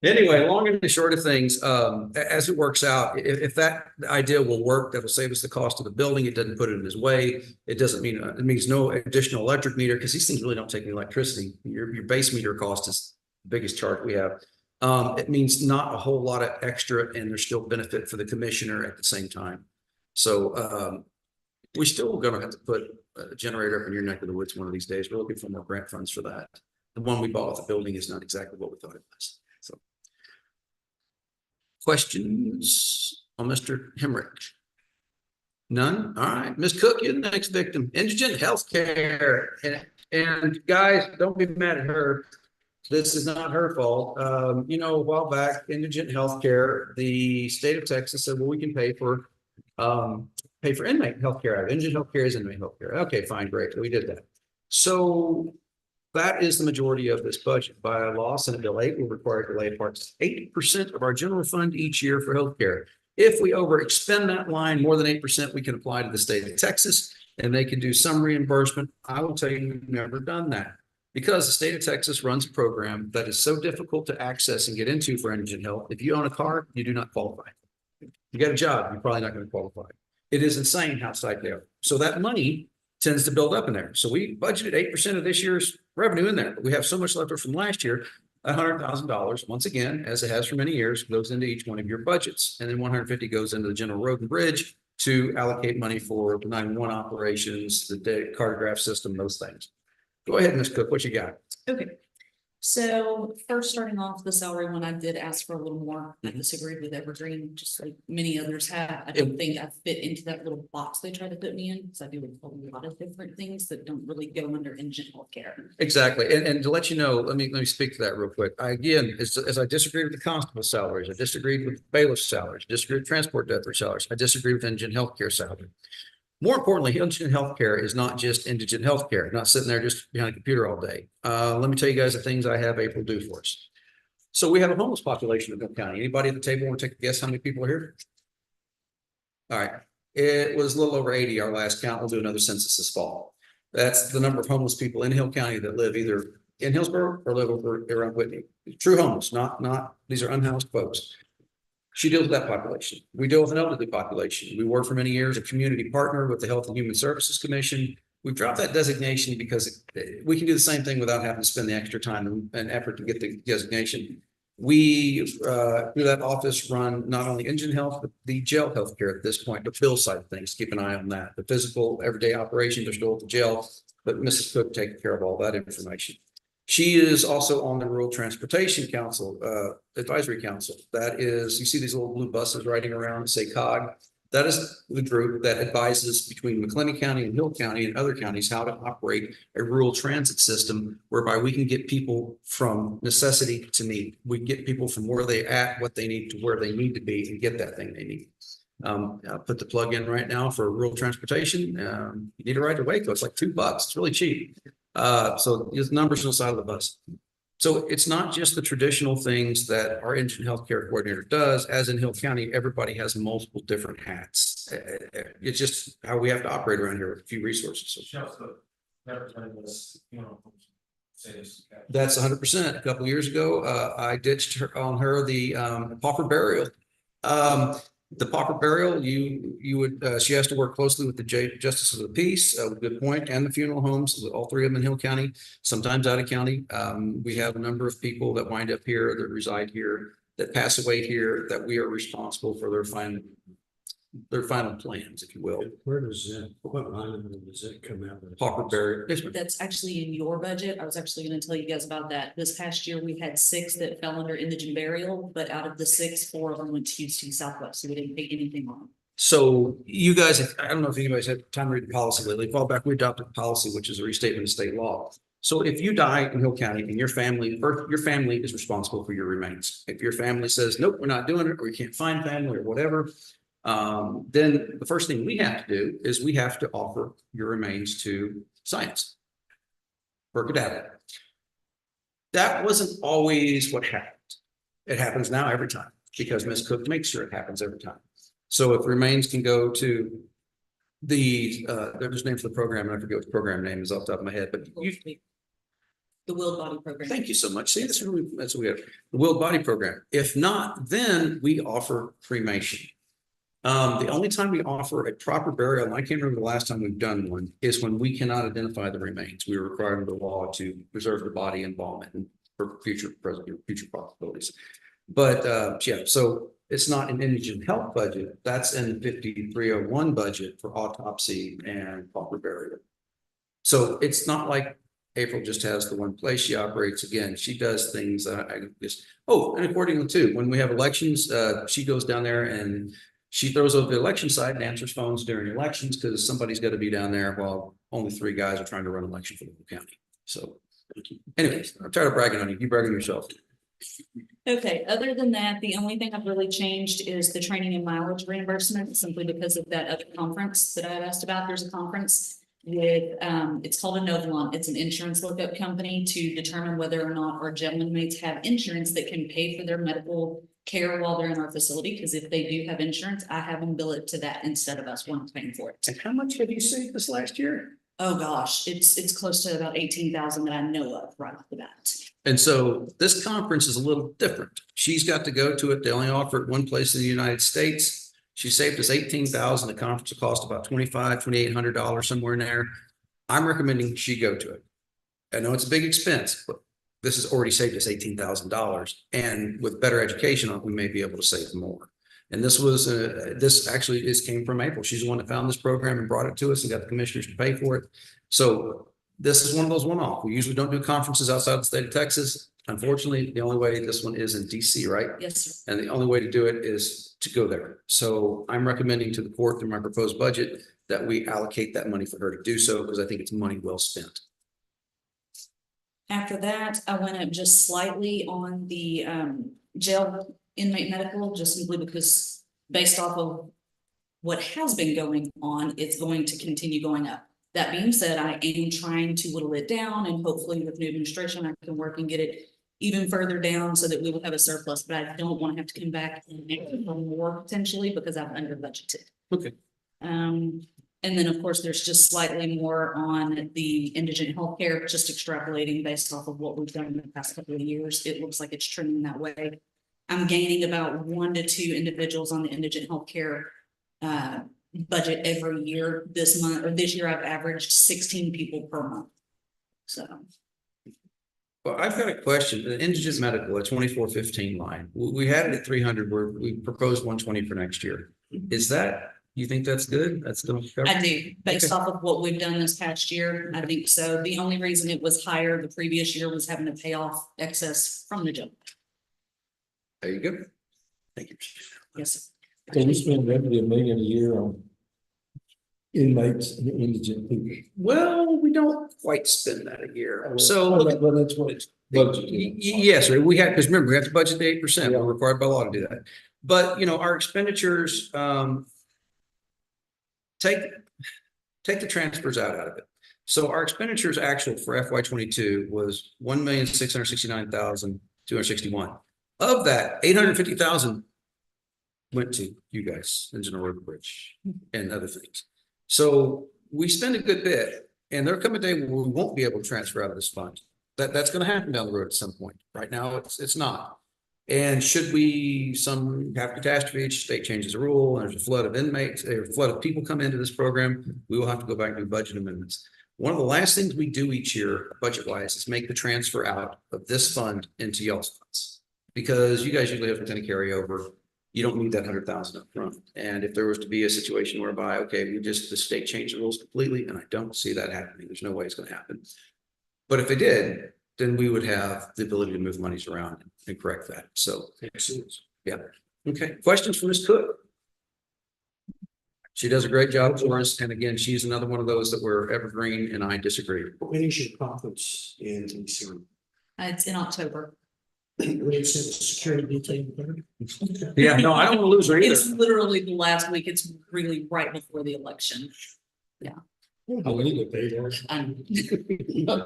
Anyway, long and the short of things, as it works out, if that idea will work, that'll save us the cost of the building. It doesn't put it in his way. It doesn't mean, it means no additional electric meter because these things really don't take any electricity. Your base meter cost is the biggest charge we have. It means not a whole lot of extra and there's still benefit for the commissioner at the same time. So we still going to have to put a generator up in your neck of the woods one of these days. We're looking for more grant funds for that. The one we bought with the building is not exactly what we thought it was. So. Questions on Mr. Hemrick? None? All right, Ms. Cook, you're the next victim. Indigent healthcare. And guys, don't be mad at her. This is not her fault. You know, a while back, indigent healthcare, the state of Texas said, well, we can pay for inmate healthcare. Indigent healthcare is inmate healthcare. Okay, fine, great. We did that. So that is the majority of this budget. By law, Senate Bill 8, we're required to lay apart 8% of our general fund each year for healthcare. If we overexpend that line more than 8%, we can apply to the state of Texas and they can do some reimbursement. I will tell you, we've never done that because the state of Texas runs a program that is so difficult to access and get into for indigent health. If you own a car, you do not qualify. You got a job, you're probably not going to qualify. It is insane how tight they are. So that money tends to build up in there. So we budgeted 8% of this year's revenue in there, but we have so much left over from last year, $100,000, once again, as it has for many years, goes into each one of your budgets. And then 150 goes into the general road and bridge to allocate money for the 911 operations, the cartograph system, those things. Go ahead, Ms. Cook, what you got? Okay. So first starting off the salary one, I did ask for a little more. I disagreed with Evergreen, just like many others have. I don't think I fit into that little box they tried to put me in, because I do a lot of different things that don't really go under indigent healthcare. Exactly. And to let you know, let me speak to that real quick. Again, as I disagreed with the constable salaries, I disagreed with bailiff salaries, disagreed with transport debtor salaries, I disagree with indigent healthcare salary. More importantly, indigent healthcare is not just indigent healthcare, not sitting there just behind a computer all day. Let me tell you guys the things I have April do for us. So we have a homeless population in Hill County. Anybody at the table want to take a guess how many people are here? All right. It was a little over 80, our last count. We'll do another census this fall. That's the number of homeless people in Hill County that live either in Hillsborough or live over around Whitney. True homeless, not these are unhoused folks. She deals with that population. We deal with an elderly population. We work for many years, a community partner with the Health and Human Services Commission. We've dropped that designation because we can do the same thing without having to spend the extra time and effort to get the designation. We, through that office, run not only indigent health, but the jail healthcare at this point, the bill side of things. Keep an eye on that. The physical everyday operations are still at the jail, but Mrs. Cook taking care of all that information. She is also on the Rural Transportation Council, Advisory Council. That is, you see these little blue buses riding around, say COG. That is the group that advises between McLennan County and Hill County and other counties how to operate a rural transit system whereby we can get people from necessity to need. We can get people from where they at, what they need to where they need to be and get that thing they need. I'll put the plug in right now for rural transportation. You need a ride to Waco. It's like $2. It's really cheap. So there's numbers on the side of the bus. So it's not just the traditional things that our indigent healthcare coordinator does. As in Hill County, everybody has multiple different hats. It's just how we have to operate around here with a few resources. So that's 100%. A couple of years ago, I ditched her on her the pauper burial. The pauper burial, you would she has to work closely with the justices of the peace, good point, and the funeral homes, with all three of them in Hill County, sometimes out of county. We have a number of people that wind up here, that reside here, that pass away here, that we are responsible for their final plans, if you will. Where does that, what line of it does it come out of? Pauper burial. Yes, ma'am. That's actually in your budget. I was actually gonna tell you guys about that. This past year, we had 6 that fell under indigent burial, but out of the 6, 4 of them went to Houston Southwest, so we didn't pay anything on. So you guys, I don't know if anybody's had time to read the policy lately. Fall back, we adopted a policy, which is a restatement of state law. So if you die in Hill County and your family is responsible for your remains. If your family says, nope, we're not doing it, or you can't find family or whatever, then the first thing we have to do is we have to offer your remains to science for cadaver. That wasn't always what happened. It happens now every time because Ms. Cook makes sure it happens every time. So if remains can go to the, there's a name for the program, and I forget what the program name is off the top of my head, but The Willed Body Program. thank you so much. See, that's what we have, the Willed Body Program. If not, then we offer cremation. The only time we offer a proper burial, and I can't remember the last time we've done one, is when we cannot identify the remains. We are required under the law to preserve the body embalmment and for future possibilities. But yeah, so it's not an indigent health budget. That's in the 5301 budget for autopsy and pauper burial. So it's not like April just has the one place she operates. Again, she does things that I just, oh, and accordingly too, when we have elections, she goes down there and she throws over the election side and answers phones during elections because somebody's got to be down there while only 3 guys are trying to run an election for the whole county. So anyways, I'm tired of bragging on you. You bragging yourself. Okay, other than that, the only thing I've really changed is the training and mileage reimbursement, simply because of that other conference that I had asked about. There's a conference with, it's called a Novalon. It's an insurance lookup company to determine whether or not our jail inmates have insurance that can pay for their medical care while they're in our facility. Because if they do have insurance, I have them bill it to that instead of us one paying for it. And how much have you saved this last year? Oh gosh, it's close to about 18,000 that I know of right off the bat. And so this conference is a little different. She's got to go to it. They only offer it one place in the United States. She saved us 18,000. The conference will cost about $2,800 somewhere in there. I'm recommending she go to it. I know it's a big expense, but this has already saved us $18,000. And with better education, we may be able to save more. And this was, this actually came from April. She's the one that found this program and brought it to us and got the commissioners to pay for it. So this is one of those one-off. We usually don't do conferences outside the state of Texas. Unfortunately, the only way this one is in DC, right? Yes, sir. And the only way to do it is to go there. So I'm recommending to the court through my proposed budget that we allocate that money for her to do so, because I think it's money well spent. After that, I went up just slightly on the jail inmate medical, just simply because based off of what has been going on, it's going to continue going up. That being said, I am trying to whittle it down, and hopefully with new administration, I can work and get it even further down so that we will have a surplus, but I don't want to have to come back and make more potentially because I've under budgeted. Okay. And then of course, there's just slightly more on the indigent healthcare, just extrapolating based off of what we've done in the past couple of years. It looks like it's trending that way. I'm gaining about 1 to 2 individuals on the indigent healthcare budget every year. This month or this year, I've averaged 16 people per month. So. Well, I've got a question. The indigent medical at 2415 line, we had it at 300 where we proposed 120 for next year. Is that, you think that's good? That's still covered? I do, based Okay. off of what we've done this past year. I think so. The only reason it was higher the previous year was having to pay off excess from the jump. There you go. Thank you. Yes, sir. So we spend roughly $1 million a year on inmates and indigent people. Well, we don't quite spend that a year. So Well, that's what it's budgeted. yes, sir. We had, because remember, we have to budget the 8%. Yeah. We're required by law to do that. But, you know, our expenditures, take the transfers out of it. So our expenditures actual for FY 22 was 1,669,261. Of that, 850,000 went to you guys, Engine Road Bridge and other things. So we spend a good bit, and there'll come a day where we won't be able to transfer out of this fund. That's going to happen down the road at some point. Right now, it's not. And should we some have catastrophe, state changes the rule, and there's a flood of inmates, a flood of people come into this program, we will have to go back and do budget amendments. One of the last things we do each year, budget wise, is make the transfer out of this fund into y'all's funds. Because you guys usually have to carry over. You don't need that 100,000 up front. And if there was to be a situation whereby, okay, the state changed the rules completely, and I don't see that happening. There's no way it's going to happen. But if they did, then we would have the ability to move monies around and correct that. So, yeah. Okay. Questions for Ms. Cook? She does a great job for us. And again, she's another one of those that were evergreen, and I disagree. When is your conference in DC? It's in October. Security detail. Yeah, no, I don't want to lose her either. It's literally the last week. It's really right before the election. Yeah. I'll leave it there. Yeah,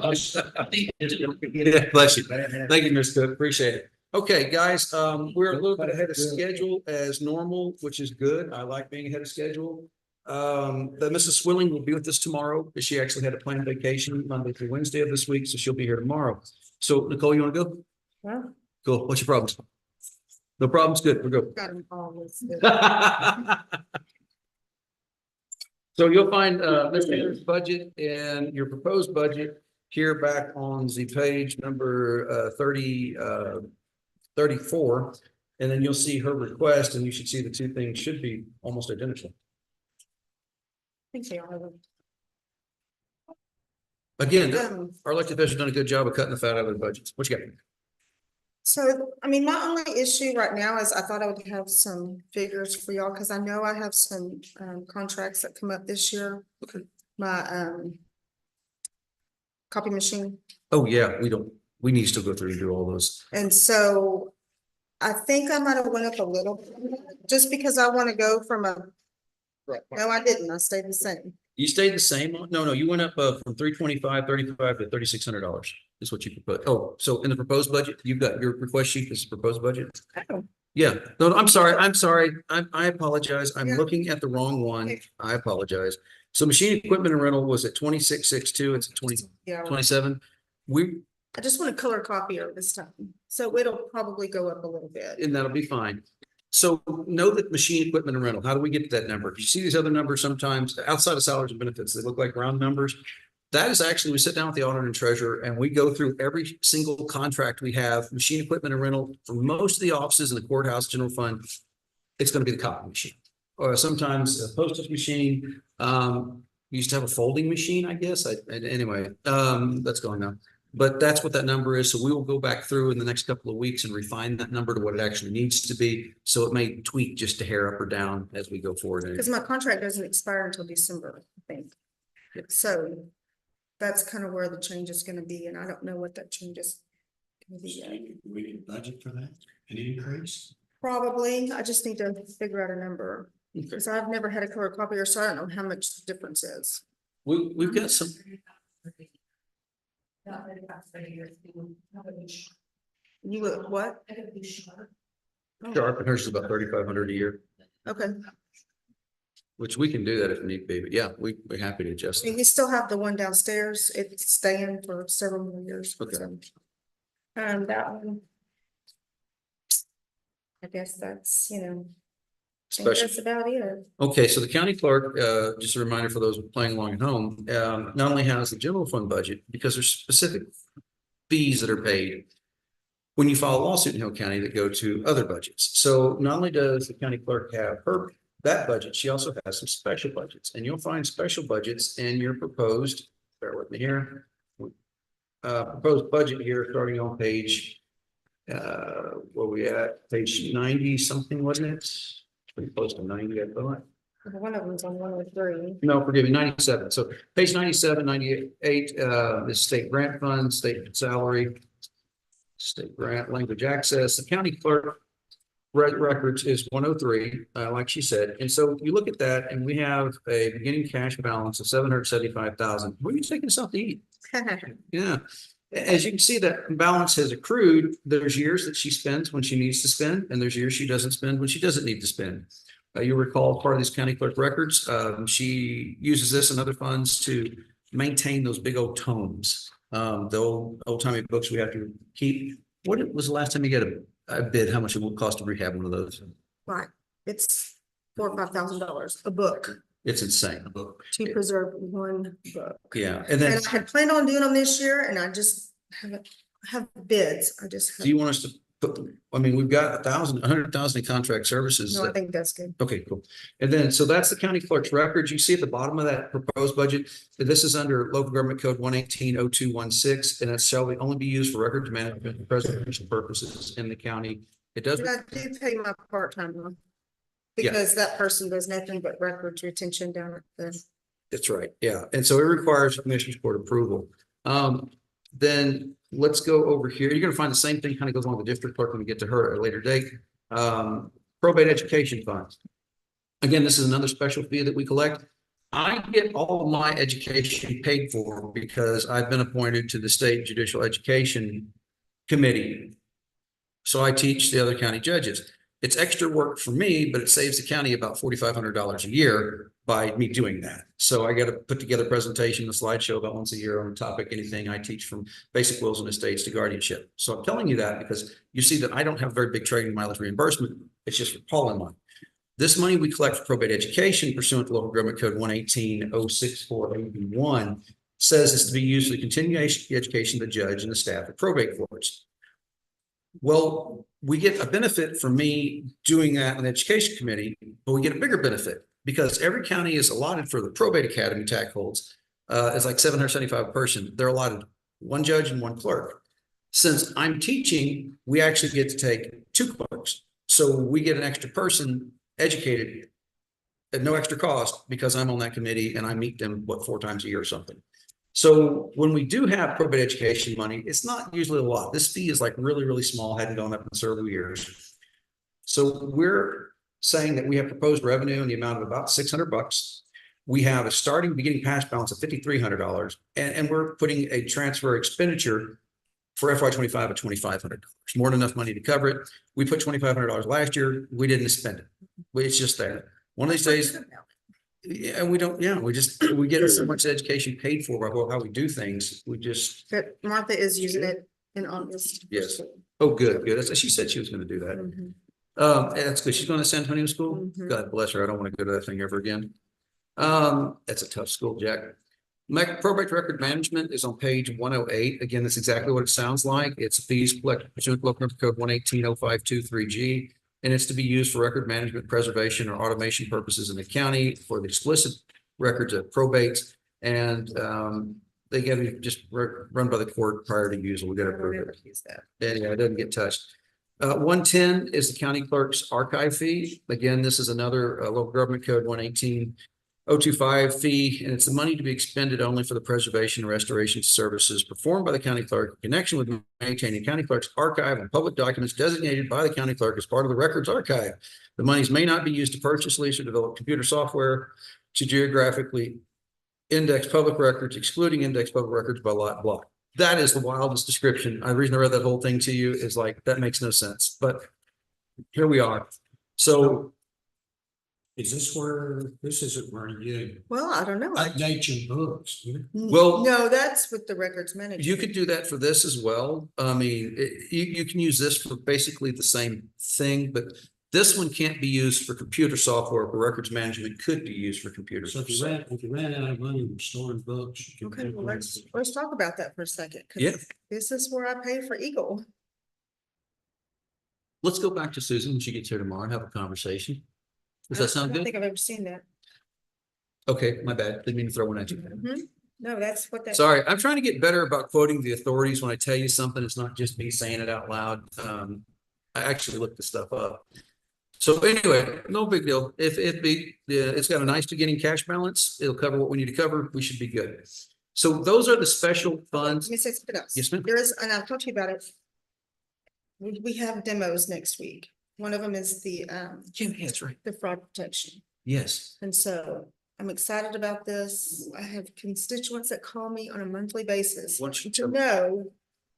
bless you. Thank you, Ms. Cook. Appreciate it. Okay, guys, we're a little bit ahead of schedule as normal, which is good. I like being ahead of schedule. The Mrs. Swilling will be with us tomorrow. She actually had a planned vacation Monday through Wednesday of this week, so she'll be here tomorrow. So Nicole, you want to go? Yeah. Cool. What's your problems? No problems. Good. We're good. Got 'em all listed. So you'll find this year's budget and your proposed budget here back on the page number 34. And then you'll see her request, and you should see the two things should be almost identical. I think they are. Again, our elected officials have done a good job of cutting the fat out of their budgets. What you got? So, I mean, my only issue right now is I thought I would have some figures for y'all, because I know I have some contracts that come up this year. My copy machine. Oh, yeah, we need to still go through and do all those. And so I think I might have went up a little, just because I want to go from no, I didn't. I stayed the same. You stayed the same? No, you went up from $325.35 to $3,600 is what you proposed. Oh, so in the proposed budget, you've got your request sheet, this is proposed budget? Oh. Yeah, no, I'm sorry. I apologize. I'm Yeah. looking at the wrong one. Okay. I apologize. So machine equipment and rental was at 2662. It's at 27. I just want a color copier this time, so it'll probably go up a little bit. And that'll be fine. So know that machine equipment and rental, how do we get to that number? You see these other numbers sometimes outside of salaries and benefits, they look like round numbers. That is actually, we sit down with the auditor and treasurer and we go through every single contract we have, machine equipment and rental for most of the offices in the courthouse general fund. It's going to be the copy machine or sometimes a postage machine. We used to have a folding machine, I guess. Anyway, that's going on. But that's what that number is. So we will go back through in the next couple of weeks and refine that number to what it actually needs to be. So it may tweak just a hair up or down as we go forward. Because my contract doesn't expire until December, I think. So that's kind of where the change is going to be, and I don't know what that change is going to be yet. We need budget for that, an increase? Probably. I just need to figure out a number, because I've never had a color copier, so I don't know how much the difference is. We've got some. You look what? Sharp and hers is about 3,500 a year, Okay. which we can do that if need be. But yeah, we're happy to adjust. We still have the one downstairs. It's staying for several more years. Okay. So, that one. I guess that's, I think Special. that's about it. Okay, so the county clerk, just a reminder for those playing along at home, not only has the general fund budget, because there's specific fees that are paid when you file a lawsuit in Hill County that go to other budgets. So not only does the county clerk have that budget, she also has some special budgets, and you'll find special budgets in your proposed, bear with me here, proposed budget here, starting on page, where we at, page 90 something, wasn't it? Pretty close to 90, I thought. One of them's on 103. No, forgive me, 97. So page 97, 98, is state grant fund, state salary, state grant, language access. The county clerk records is 103, like she said. And so you look at that and we have a beginning cash balance of 775,000. Where are you taking us out to eat? Yeah. As you can see, that balance has accrued. There's years that she spends when she needs to spend, and there's years she doesn't spend when she doesn't need to spend. You recall part of these county clerk records, she uses this and other funds to maintain those big old tomes. The old timey books we have to keep. What was the last time you got a bid? How much it will cost to rehab one of those? Right, it's $4,000 or $5,000 a book It's insane. A book. to preserve one book. Yeah, and then And I had planned on doing them this year and I just haven't, have bids, I just. do you want us to put, I mean, we've got 100,000 in contract services. No, I think that's good. Okay, cool. And then, so that's the county clerk's records. You see at the bottom of that proposed budget, that this is under local government code 118-0216, and it shall only be used for records management and preservation purposes in the county. It does. And I do pay my part-time one. Yeah. Because that person does nothing but records retention down at the. That's right. Yeah. And so it requires commissioner's court approval. Then let's go over here. You're going to find the same thing kind of goes on with the district clerk when we get to her at a later date. Probate education funds. Again, this is another special fee that we collect. I get all of my education paid for because I've been appointed to the state judicial education committee. So I teach the other county judges. It's extra work for me, but it saves the county about $4,500 a year by me doing that. So I got to put together a presentation, a slideshow about once a year on a topic, anything I teach from basic wills and estates to guardianship. So I'm telling you that because you see that I don't have very big trading mileage reimbursement. It's just for Paul and mine. This money we collect for probate education pursuant to local government code 118-064-AB1 says it's to be used for the continuation education of the judge and the staff at probate courts. Well, we get a benefit from me doing that in the education committee, but we get a bigger benefit because every county is allotted for the probate academy TAC holds. It's like 775 a person. They're allotted one judge and one clerk. Since I'm teaching, we actually get to take two clerks. So we get an extra person educated at no extra cost because I'm on that committee and I meet them, 4 times a year or something. So when we do have probate education money, it's not usually a lot. This fee is like really, really small, hadn't gone up in several years. So we're saying that we have proposed revenue in the amount of about $600. We have a starting beginning cash balance of $5,300, and we're putting a transfer expenditure for FY25 of $2,500. More than enough money to cover it. We put $2,500 last year. We didn't spend it. It's just there. One of these days. Yeah, we don't, we get so much education paid for by how we do things. We just. But Martha is using it in August. Yes. Oh, good. She said she was going to do that. Mhm. That's good. She's going to San Antonio school. Mhm. God bless her. I don't want to go to that thing ever again. That's a tough school, Jack. Probate record management is on page 108. Again, that's exactly what it sounds like. It's fees collected pursuant to local code 118-0523G. And it's to be used for record management, preservation, or automation purposes in the county for the explicit records of probates. And they get to just run by the court prior to use. We got to approve it. And yeah, it doesn't get touched. 110 is the county clerk's archive fee. Again, this is another local government code 118-025 fee, and it's the money to be expended only for the preservation and restoration services performed by the county clerk in connection with maintaining county clerk's archive and public documents designated by the county clerk as part of the records archive. The monies may not be used to purchase, lease, or develop computer software to geographically index public records, excluding index public records by lot block. That is the wildest description. The reason I read that whole thing to you is like, that makes no sense, but here we are. So Is this isn't where you Well, I don't know. update your books? Well- No, that's with the records management. you could do that for this as well. I mean, you can use this for basically the same thing, but this one can't be used for computer software, but records management could be used for computer. So if you ran out of money with storing books. you can Okay, well, let's talk about that for a second. 'Cause Yeah. This is where I pay for Eagle. Let's go back to Susan when she gets here tomorrow and have a conversation. Does that I sound don't good? think I've ever seen that. Okay, my bad. Didn't mean to throw one at you. Mhm. No, that's what that. Sorry, I'm trying to get better about quoting the authorities when I tell you something. It's not just me saying it out loud. I actually looked the stuff up. So anyway, no big deal. If it's got a nice beginning cash balance, it'll cover what we need to cover. We should be good. So those are the special funds. Let me say something else. Yes, ma'am. There is, and I'll talk to you about it. We have demos next week. One of them is the, That's right. the fraud protection. Yes. And so I'm excited about this. I have constituents that call me on a monthly basis Why don't you to tell me? know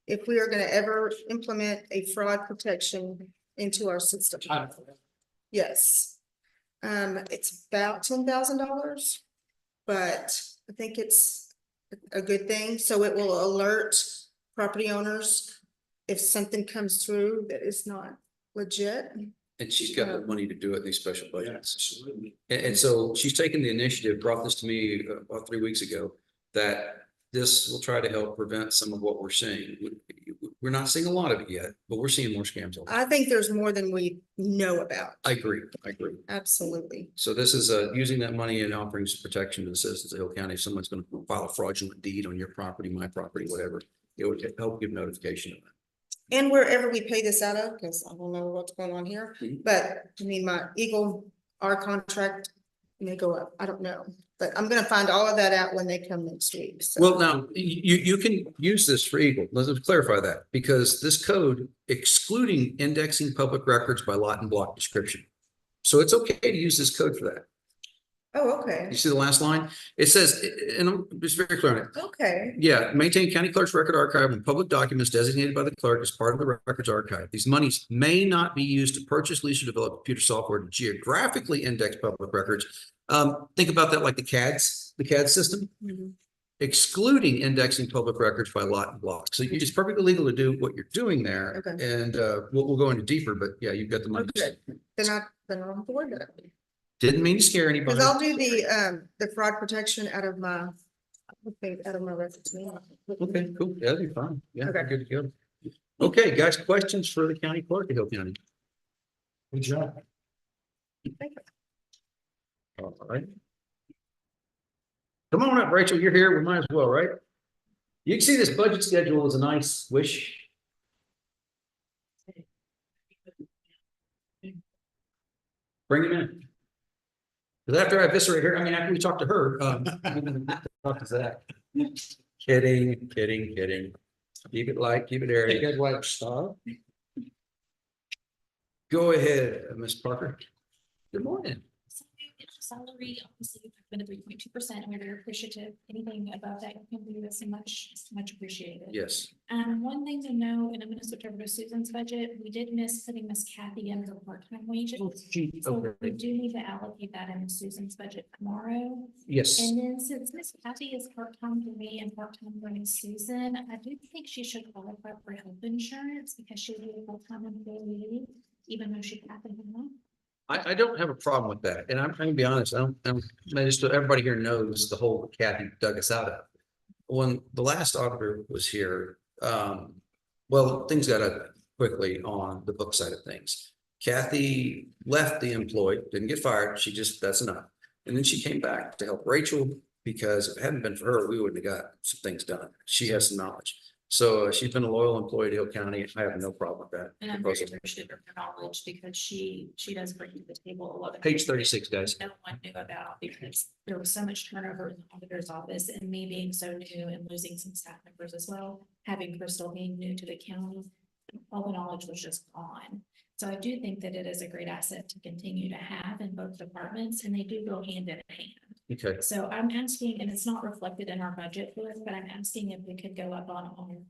if we are gonna ever implement a fraud protection into our system. Yes. It's about $10,000, but I think it's a good thing. So it will alert property owners if something comes through that is not legit. And she's got the money to do it, these special budgets. And so she's taken the initiative, brought this to me about 3 weeks ago, that this will try to help prevent some of what we're seeing. We're not seeing a lot of it yet, but we're seeing more scams. I think there's more than we know about. I agree. Absolutely. So this is using that money and offering some protection to the citizens of Hill County. If someone's going to file a fraudulent deed on your property, my property, whatever, it would help give notification of that. And wherever we pay this out of, because I don't know what's going on here, but I mean, my Eagle, our contract may go up. I don't know. But I'm gonna find all of that out when they come next week. So. Well, now, you can use this for Eagle. Let's clarify that, because this code excluding indexing public records by lot and block description. So it's okay to use this code for that. Oh, okay. You see the last line? It says, and I'm just very clear on it. Okay. Yeah, maintain county clerk's record archive and public documents designated by the clerk as part of the records archive. These monies may not be used to purchase, lease, or develop computer software to geographically index public records. Think about that like the CAD system, excluding indexing public records by lot and block. So it's perfectly legal to do what you're doing there. Okay. And we'll go into deeper, but yeah, you've got the money. Okay. Then I don't have to worry about it. Didn't mean to scare anybody. Because I'll do the fraud protection out of my, records. Okay, cool. Yeah, that'd be fine. Yeah, Okay. good to go. Okay, guys, questions for the county clerk of Hill County? Good job. All right. Come on up, Rachel. You're here. We might as well, right? You can see this budget schedule is a nice wish. Bring him in. Because after I eviscerate her, I mean, after we talk to her, talk to Zach. Kidding. Keep it light, keep it airy. Good way to start. Go ahead, Ms. Parker. Good morning. So salary, obviously, I've been at 3.2%, and we're very appreciative. Anything above that, you can do this much appreciated. Yes. One thing to know, and I'm gonna switch over to Susan's budget, we did miss putting Miss Kathy in her part-time wages. So we Okay. do need to allocate that in Susan's budget tomorrow. Yes. And then since Miss Kathy is part-time for me and part-time for Miss Susan, I do think she should qualify for health insurance because she's a full-time employee, even though she happened to not. I don't have a problem with that. And I'm going to be honest, I just, everybody here knows the whole Kathy dug us out of. When the last auditor was here, well, things got up quickly on the book side of things. Kathy left the employee, didn't get fired. She just, that's enough. And then she came back to help Rachel because if it hadn't been for her, we wouldn't have got some things done. She has some knowledge. So she's been a loyal employee to Hill County. I have no problem with that. And I'm very appreciative of her knowledge because she does bring to the table a lot of. Page 36, guys. No one knew about because there was so much turnover in the auditor's office and me being so new and losing some staff members as well. Having Crystal being new to the county, all the knowledge was just gone. So I do think that it is a great asset to continue to have in both departments and they do go hand in hand. Okay. So I'm asking, and it's not reflected in our budget for this, but I'm asking if we could go up on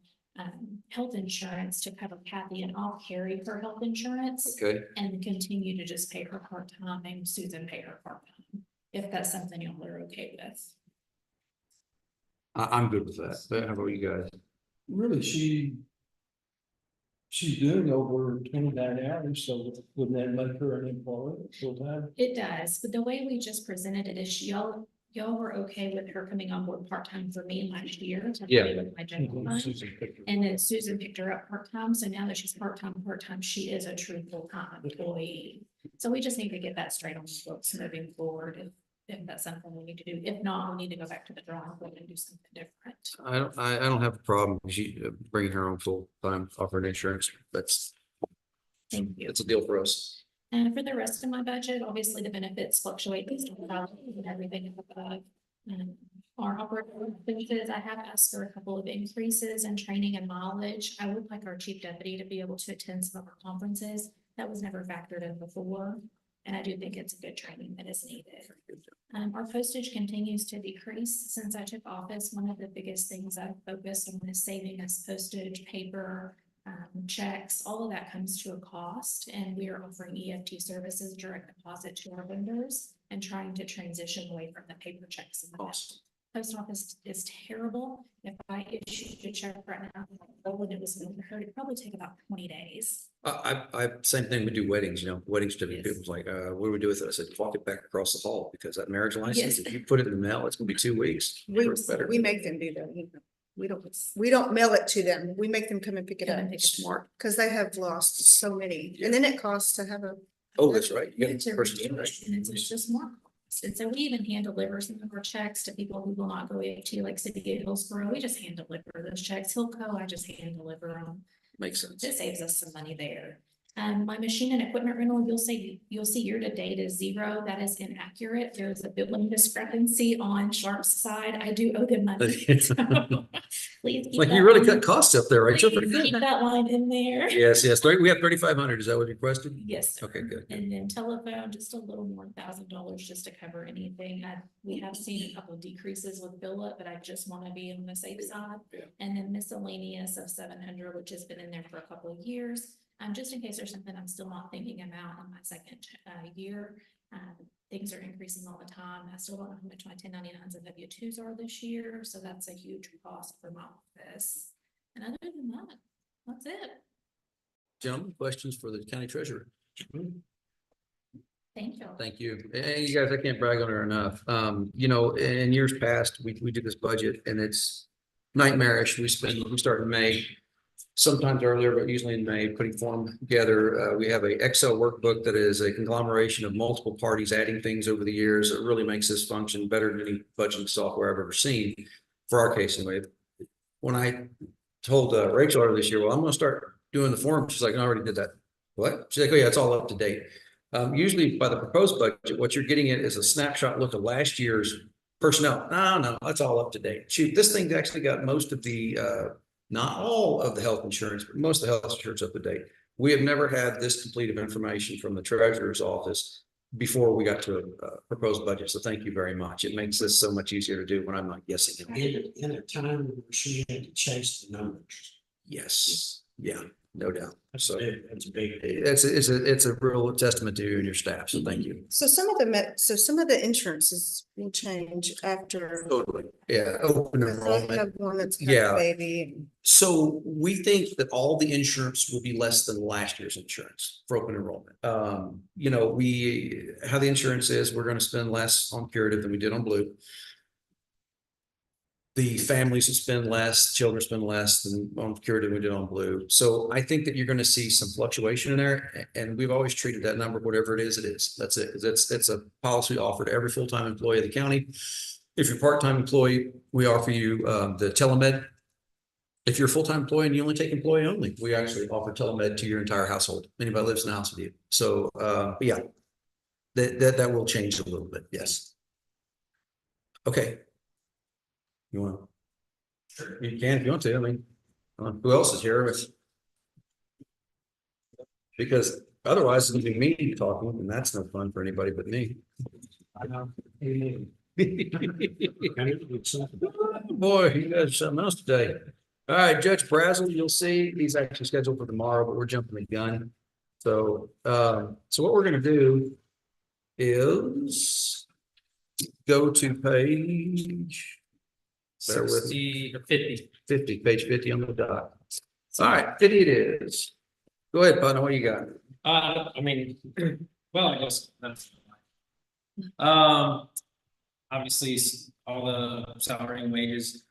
health insurance to cover Kathy and I'll carry her health insurance. Okay. And continue to just pay her part-time and Susan pay her part-time, if that's something y'all are okay with. I'm good with that. How about you guys? Really, she's doing over 29 hours, so wouldn't that make her an employee full time? It does, but the way we just presented it is y'all were okay with her coming on board part-time for me last year. to Yeah. play with my general fund. And then Susan picked her up part-time, so now that she's part-time, she is a true full-time employee. So we just need to get that straight on the books moving forward, if that's something we need to do. If not, we need to go back to the drawing board and do something different. I don't have a problem. She bringing her own full-time offered insurance. That's Thank you. a deal for us. And for the rest of my budget, obviously the benefits fluctuate based on salaries and everything above. Our operating expenses, I have asked for a couple of increases in training and mileage. I would like our chief deputy to be able to attend some of our conferences. That was never factored in before, and I do think it's a good training that is needed. Our postage continues to decrease since I took office. One of the biggest things I've focused on is saving us postage, paper, checks, all of that comes to a cost, and we are offering EFT services, direct deposit to our vendors, and trying to transition away from the paper checks in the post office is terrible. If I issued a check right now, when it was it'd probably take about 20 days. Same thing, we do weddings, wedding certificate, Yes. people's like, what do we do with it? I said, walk it back across the hall, because that marriage license, Yes. if you put it in the mail, it's gonna be 2 weeks. or better. We make them do that. We don't mail it to them. We make them come and pick it Come up. and pick it up. Smart. Cause they have lost so many, and then it costs to have a, Oh, that's right. You It's got a a person. ridiculous, and it's just more cost. And so we even hand deliver some of our checks to people who will not go EFT, like City of Hillsborough. We just hand deliver those checks. Hillco, I just hand deliver them. Makes sense. It saves us some money there. My machine and equipment rental, you'll see year to date is 0. That is inaccurate. There's a billing discrepancy on Sharp's side. I do owe them money. So please keep Like, that you really line- cut costs up there, right? You're pretty please good. Keep that line in there. Yes, we have 3,500. Is that what you requested? Yes. Sir. Okay, good. And then telephone, just a little more $1,000 just to cover anything. We have seen a couple of decreases with Billup, but I just want to be on the safe side. Yeah. And then miscellaneous of 700, which has been in there for a couple of years. Just in case there's something I'm still not thinking about in my second year. Things are increasing all the time. I still don't know how much my 1099s and W-2s are this year, so that's a huge cost for my office. And other than that, that's it. Gentlemen, questions for the county treasurer? Thank you. Thank you. And you guys, I can't brag on her enough. In years past, we did this budget and it's nightmarish. We start in May, sometimes earlier, but usually in May, putting form together. We have a Excel workbook that is a conglomeration of multiple parties adding things over the years. It really makes this function better than any budgeting software I've ever seen, for our case anyway. When I told Rachel earlier this year, well, I'm gonna start doing the form, she's like, I already did that. What? She's like, oh yeah, it's all up to date. Usually by the proposed budget, what you're getting at is a snapshot look of last year's personnel. No, that's all up to date. Shoot, this thing's actually got most of the, not all of the health insurance, but most of the health insurance up to date. We have never had this complete of information from the treasurer's office before we got to a proposed budget. So thank you very much. It makes this so much easier to do when I'm not guessing. In a time where she had to chase the numbers. Yes, yeah, no doubt. So That's big. it's a real testament to you and your staff. So thank you. so some of the insurances will change after. Totally. Yeah, open I enrollment. have one that's got Yeah. a baby. So we think that all the insurance will be less than last year's insurance for open enrollment. How the insurance is, we're gonna spend less on curative than we did on blue. The families will spend less, children spend less than on curative we did on blue. So I think that you're gonna see some fluctuation in there, and we've always treated that number, whatever it is, it is. That's it. 'Cause it's a policy offered to every full-time employee of the county. If you're a part-time employee, we offer you the telemed. If you're a full-time employee and you only take employee only, we actually offer telemed to your entire household. Anybody lives in the house with you. So, but yeah, that will change a little bit. Yes. Okay. You want? Sure. You can if you want to. I mean, who else is here? Because otherwise it's gonna be me talking, and that's no fun for anybody but me. I know. Boy, you guys are something else today. All right, Judge Brazel, you'll see, he's actually scheduled for tomorrow, but we're jumping the gun. So, so what we're gonna do is go to page. Bear with me. 50, page 50 on the dot. All right, 50 it is. Go ahead, partner, what you got? I guess that's. Obviously, all the salary and wages,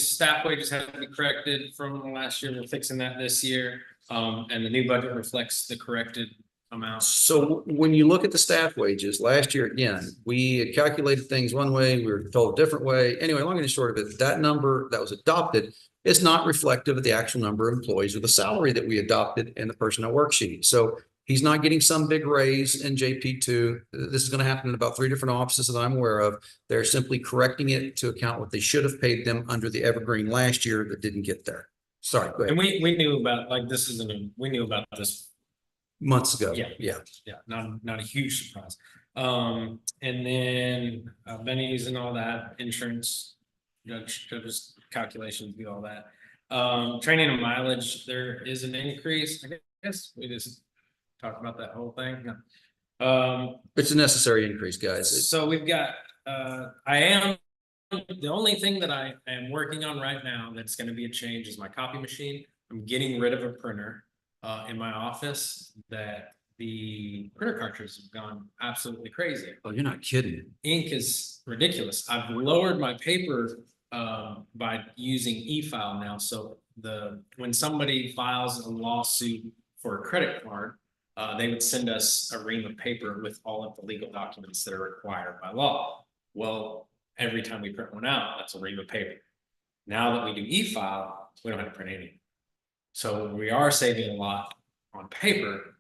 staff wages have to be corrected from last year. We're fixing that this year. And the new budget reflects the corrected amount. So when you look at the staff wages, last year, again, we had calculated things one way, we were told a different way. Anyway, long and short of it, that number that was adopted is not reflective of the actual number of employees or the salary that we adopted in the personnel worksheet. So he's not getting some big raise in JP2. This is going to happen in about 3 different offices that I'm aware of. They're simply correcting it to account what they should have paid them under the evergreen last year that didn't get there. Sorry, go ahead. And we knew about, we knew about this months ago. Yeah. Yeah. Yeah, not a huge surprise. And then Benny's and all that, insurance, judge's calculations, do all that. Training and mileage, there is an increase, I guess, we just talked about that whole thing. It's a necessary increase, guys. So we've got, the only thing that I am working on right now that's gonna be a change is my copy machine. I'm getting rid of a printer in my office that the printer cartridges have gone absolutely crazy. Oh, you're not kidding. Ink is ridiculous. I've lowered my paper by using e-file now. So when somebody files a lawsuit for a credit card, they would send us a ream of paper with all of the legal documents that are required by law. Well, every time we print one out, that's a ream of paper. Now that we do e-file, we don't have to print anything. So we are saving a lot on paper.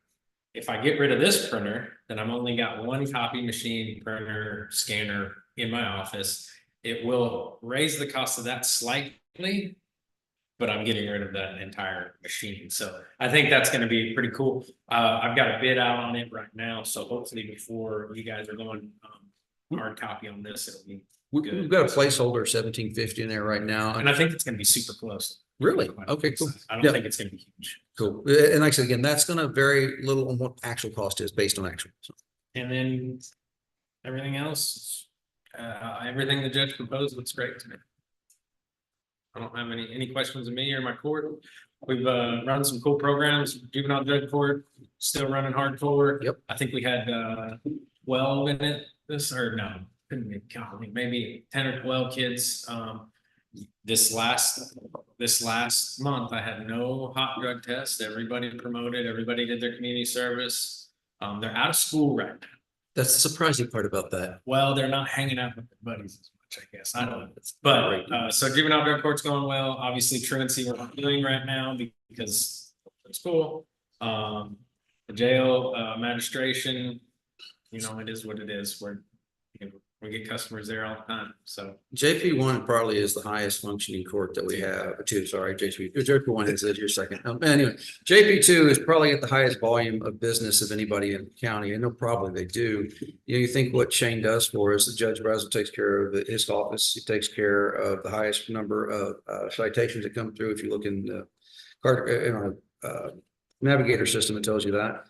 If I get rid of this printer, then I'm only got one copy machine, printer, scanner in my office. It will raise the cost of that slightly, but I'm getting rid of that entire machine. So I think that's going to be pretty cool. I've got a bid out on it right now. So hopefully before you guys are going hard copy on this, it'll be good. We've got a placeholder 1750 in there right now. And I think it's going to be super close. Really? Okay, cool. I don't Yeah. think it's going to be huge. Cool. And like I said, again, that's gonna vary little on what actual cost is based on actual. So, And then everything else, everything the judge proposed looks great to me. I don't have any questions of me or my court. We've run some cool programs, juvenile drug court, still running hardcore. Yep. I think we had 12 in it couldn't be counting, maybe 10 or 12 kids. This last month, I had no hot drug test. Everybody promoted, everybody did their community service. They're out of school right now. that's the surprising part about that. Well, they're not hanging out with their buddies as much, I guess. I don't know. But so juvenile drug court's going well. Obviously truancy we're not doing right now because it's school. The jail magistration, it is what it is. We get customers there all the time. So JP1 probably is the highest functioning court that we have. JP1 is your second. Anyway, JP2 is probably at the highest volume of business of anybody in the county. I know probably they do. You think what Shane does for us, the Judge Brazel takes care of his office. He takes care of the highest number of citations that come through. If you look in the Navigator system, it tells you that.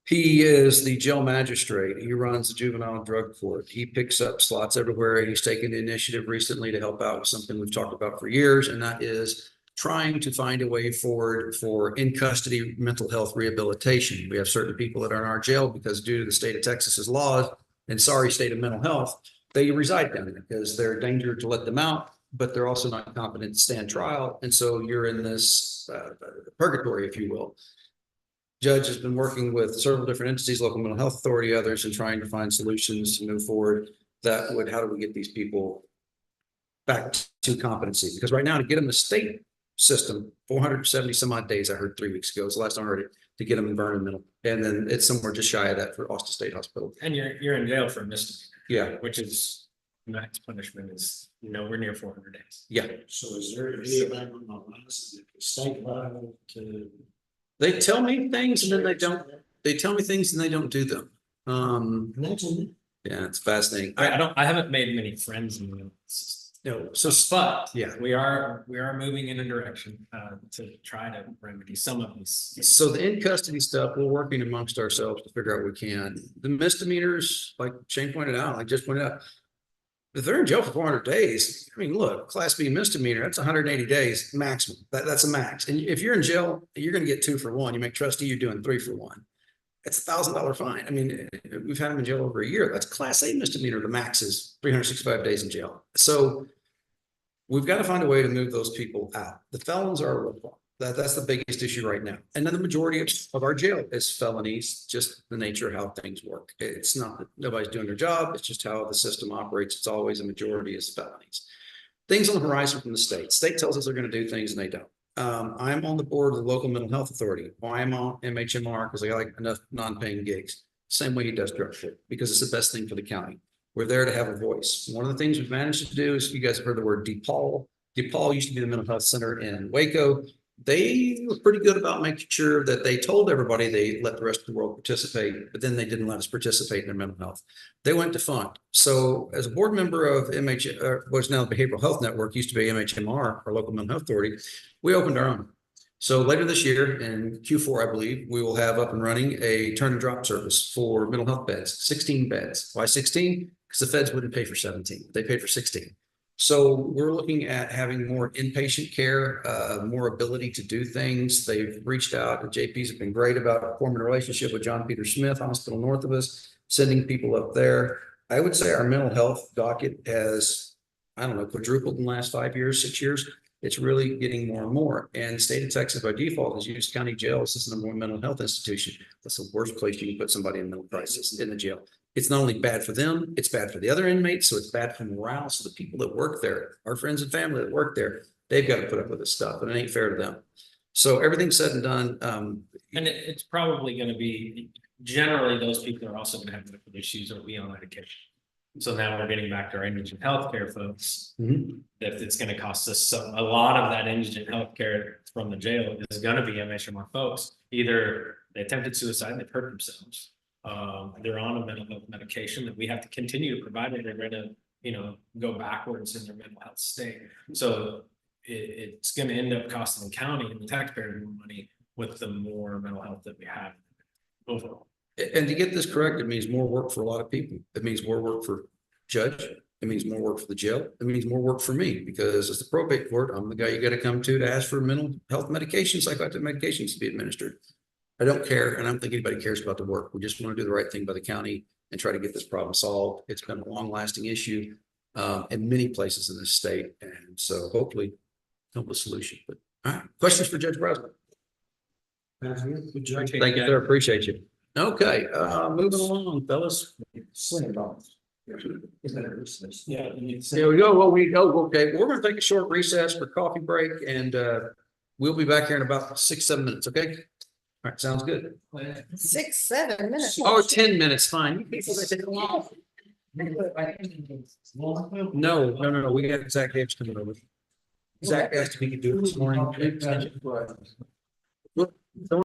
He is the jail magistrate. He runs the juvenile drug court. He picks up slots everywhere. He's taken the initiative recently to help out with something we've talked about for years, and that is trying to find a way forward for in custody mental health rehabilitation. We have certain people that are in our jail because due to the state of Texas's laws and sorry state of mental health, they reside down there because they're a danger to let them out, but they're also not competent to stand trial. And so you're in this purgatory, if you will. Judge has been working with several different entities, local mental health authority, others, and trying to find solutions to move forward. How do we get these people back to competency? Because right now to get them the state system, 470 some odd days, I heard 3 weeks ago, is the last time I heard it, to get them environmental. And then it's somewhere just shy of that for Austin State Hospital. and you're in jail for a misdemeanor. Yeah, Which is max punishment is nowhere near 400 days. yeah. So is there anything on us at the state level to? They tell me things and then they don't. They tell me things and they don't do them. Yeah, it's fascinating. I haven't made many friends in the No, so but yeah. we are moving in a direction to try to remedy some of these. So the in custody stuff, we're working amongst ourselves to figure out what we can. The misdemeanors, like Shane pointed out, like just pointed out, if they're in jail for 400 days, I mean, look, Class B misdemeanor, that's 180 days maximum. That's a max. And if you're in jail, you're going to get 2 for 1. You make trustee, you're doing 3 for 1. It's $1,000 fine. I mean, we've had them in jail over a year. That's Class A misdemeanor. The max is 365 days in jail. So we've got to find a way to move those people out. The felons are that's the biggest issue right now. And then the majority of our jail is felonies, just the nature of how things work. It's not that nobody's doing their job. It's just how the system operates. It's always a majority is felonies. Things on the horizon from the state. State tells us they're going to do things and they don't. I'm on the board of the local mental health authority. Why am I on MHMR? Because I got like enough non-paying gigs. Same way he does drug court, because it's the best thing for the county. We're there to have a voice. One of the things we've managed to do is, you guys have heard the word DePaul. DePaul used to be the mental health center in Waco. they were pretty good about making sure that they told everybody they let the rest of the world participate, but then they didn't let us participate in their mental health. They went to fund. So as a board member of what's now the Behavioral Health Network, used to be MHMR, our local mental health authority, we opened our own. So later this year in Q4, I believe, we will have up and running a turn and drop service for mental health beds, 16 beds. Why 16? Because the feds wouldn't pay for 17. They paid for 16. So we're looking at having more inpatient care, more ability to do things. They've reached out, and JP's have been great about forming a relationship with John Peter Smith Hospital north of us, sending people up there. I would say our mental health docket has, I don't know, quadrupled in the last 5 years, 6 years. It's really getting more and more. And the state of Texas by default has used county jails as the number one mental health institution. That's the worst place you can put somebody in mental crisis, in the jail. It's not only bad for them, it's bad for the other inmates. So it's bad for morale. So the people that work there, our friends and family that work there, they've got to put up with this stuff, and it ain't fair to them. So everything said and done. And it's probably gonna be, generally, those people are also gonna have medical issues or be on medication. So now we're getting back to our indigent healthcare folks. That it's gonna cost us a lot of that indigent healthcare from the jail is gonna be MHMR folks. Either they attempted suicide, they've hurt themselves. They're on a mental health medication that we have to continue to provide, and they're gonna, go backwards in their mental health state. So it's gonna end up costing the county and the taxpayer more money with the more mental health that we have overall. And to get this correct, it means more work for a lot of people. It means more work for judge. It means more work for the jail. It means more work for me, because as the probate court, I'm the guy you got to come to ask for mental health medications, psychoactive medications to be administered. I don't care, and I don't think anybody cares about the work. We just want to do the right thing by the county and try to get this problem solved. It's been a long-lasting issue in many places in this state, and so hopefully help a solution. But all right, questions for Judge Breslin? Good job. Thank you, sir. Appreciate you. Okay, moving along, fellas. Yeah. There we go. Okay. We're going to take a short recess for coffee break, and we'll be back here in about 6-7 minutes. Okay. All right. Sounds good. 6-7 minutes. Oh, 10 minutes. Fine. No. We got Zach Gibbs coming over. Zach asked if he could do it this morning.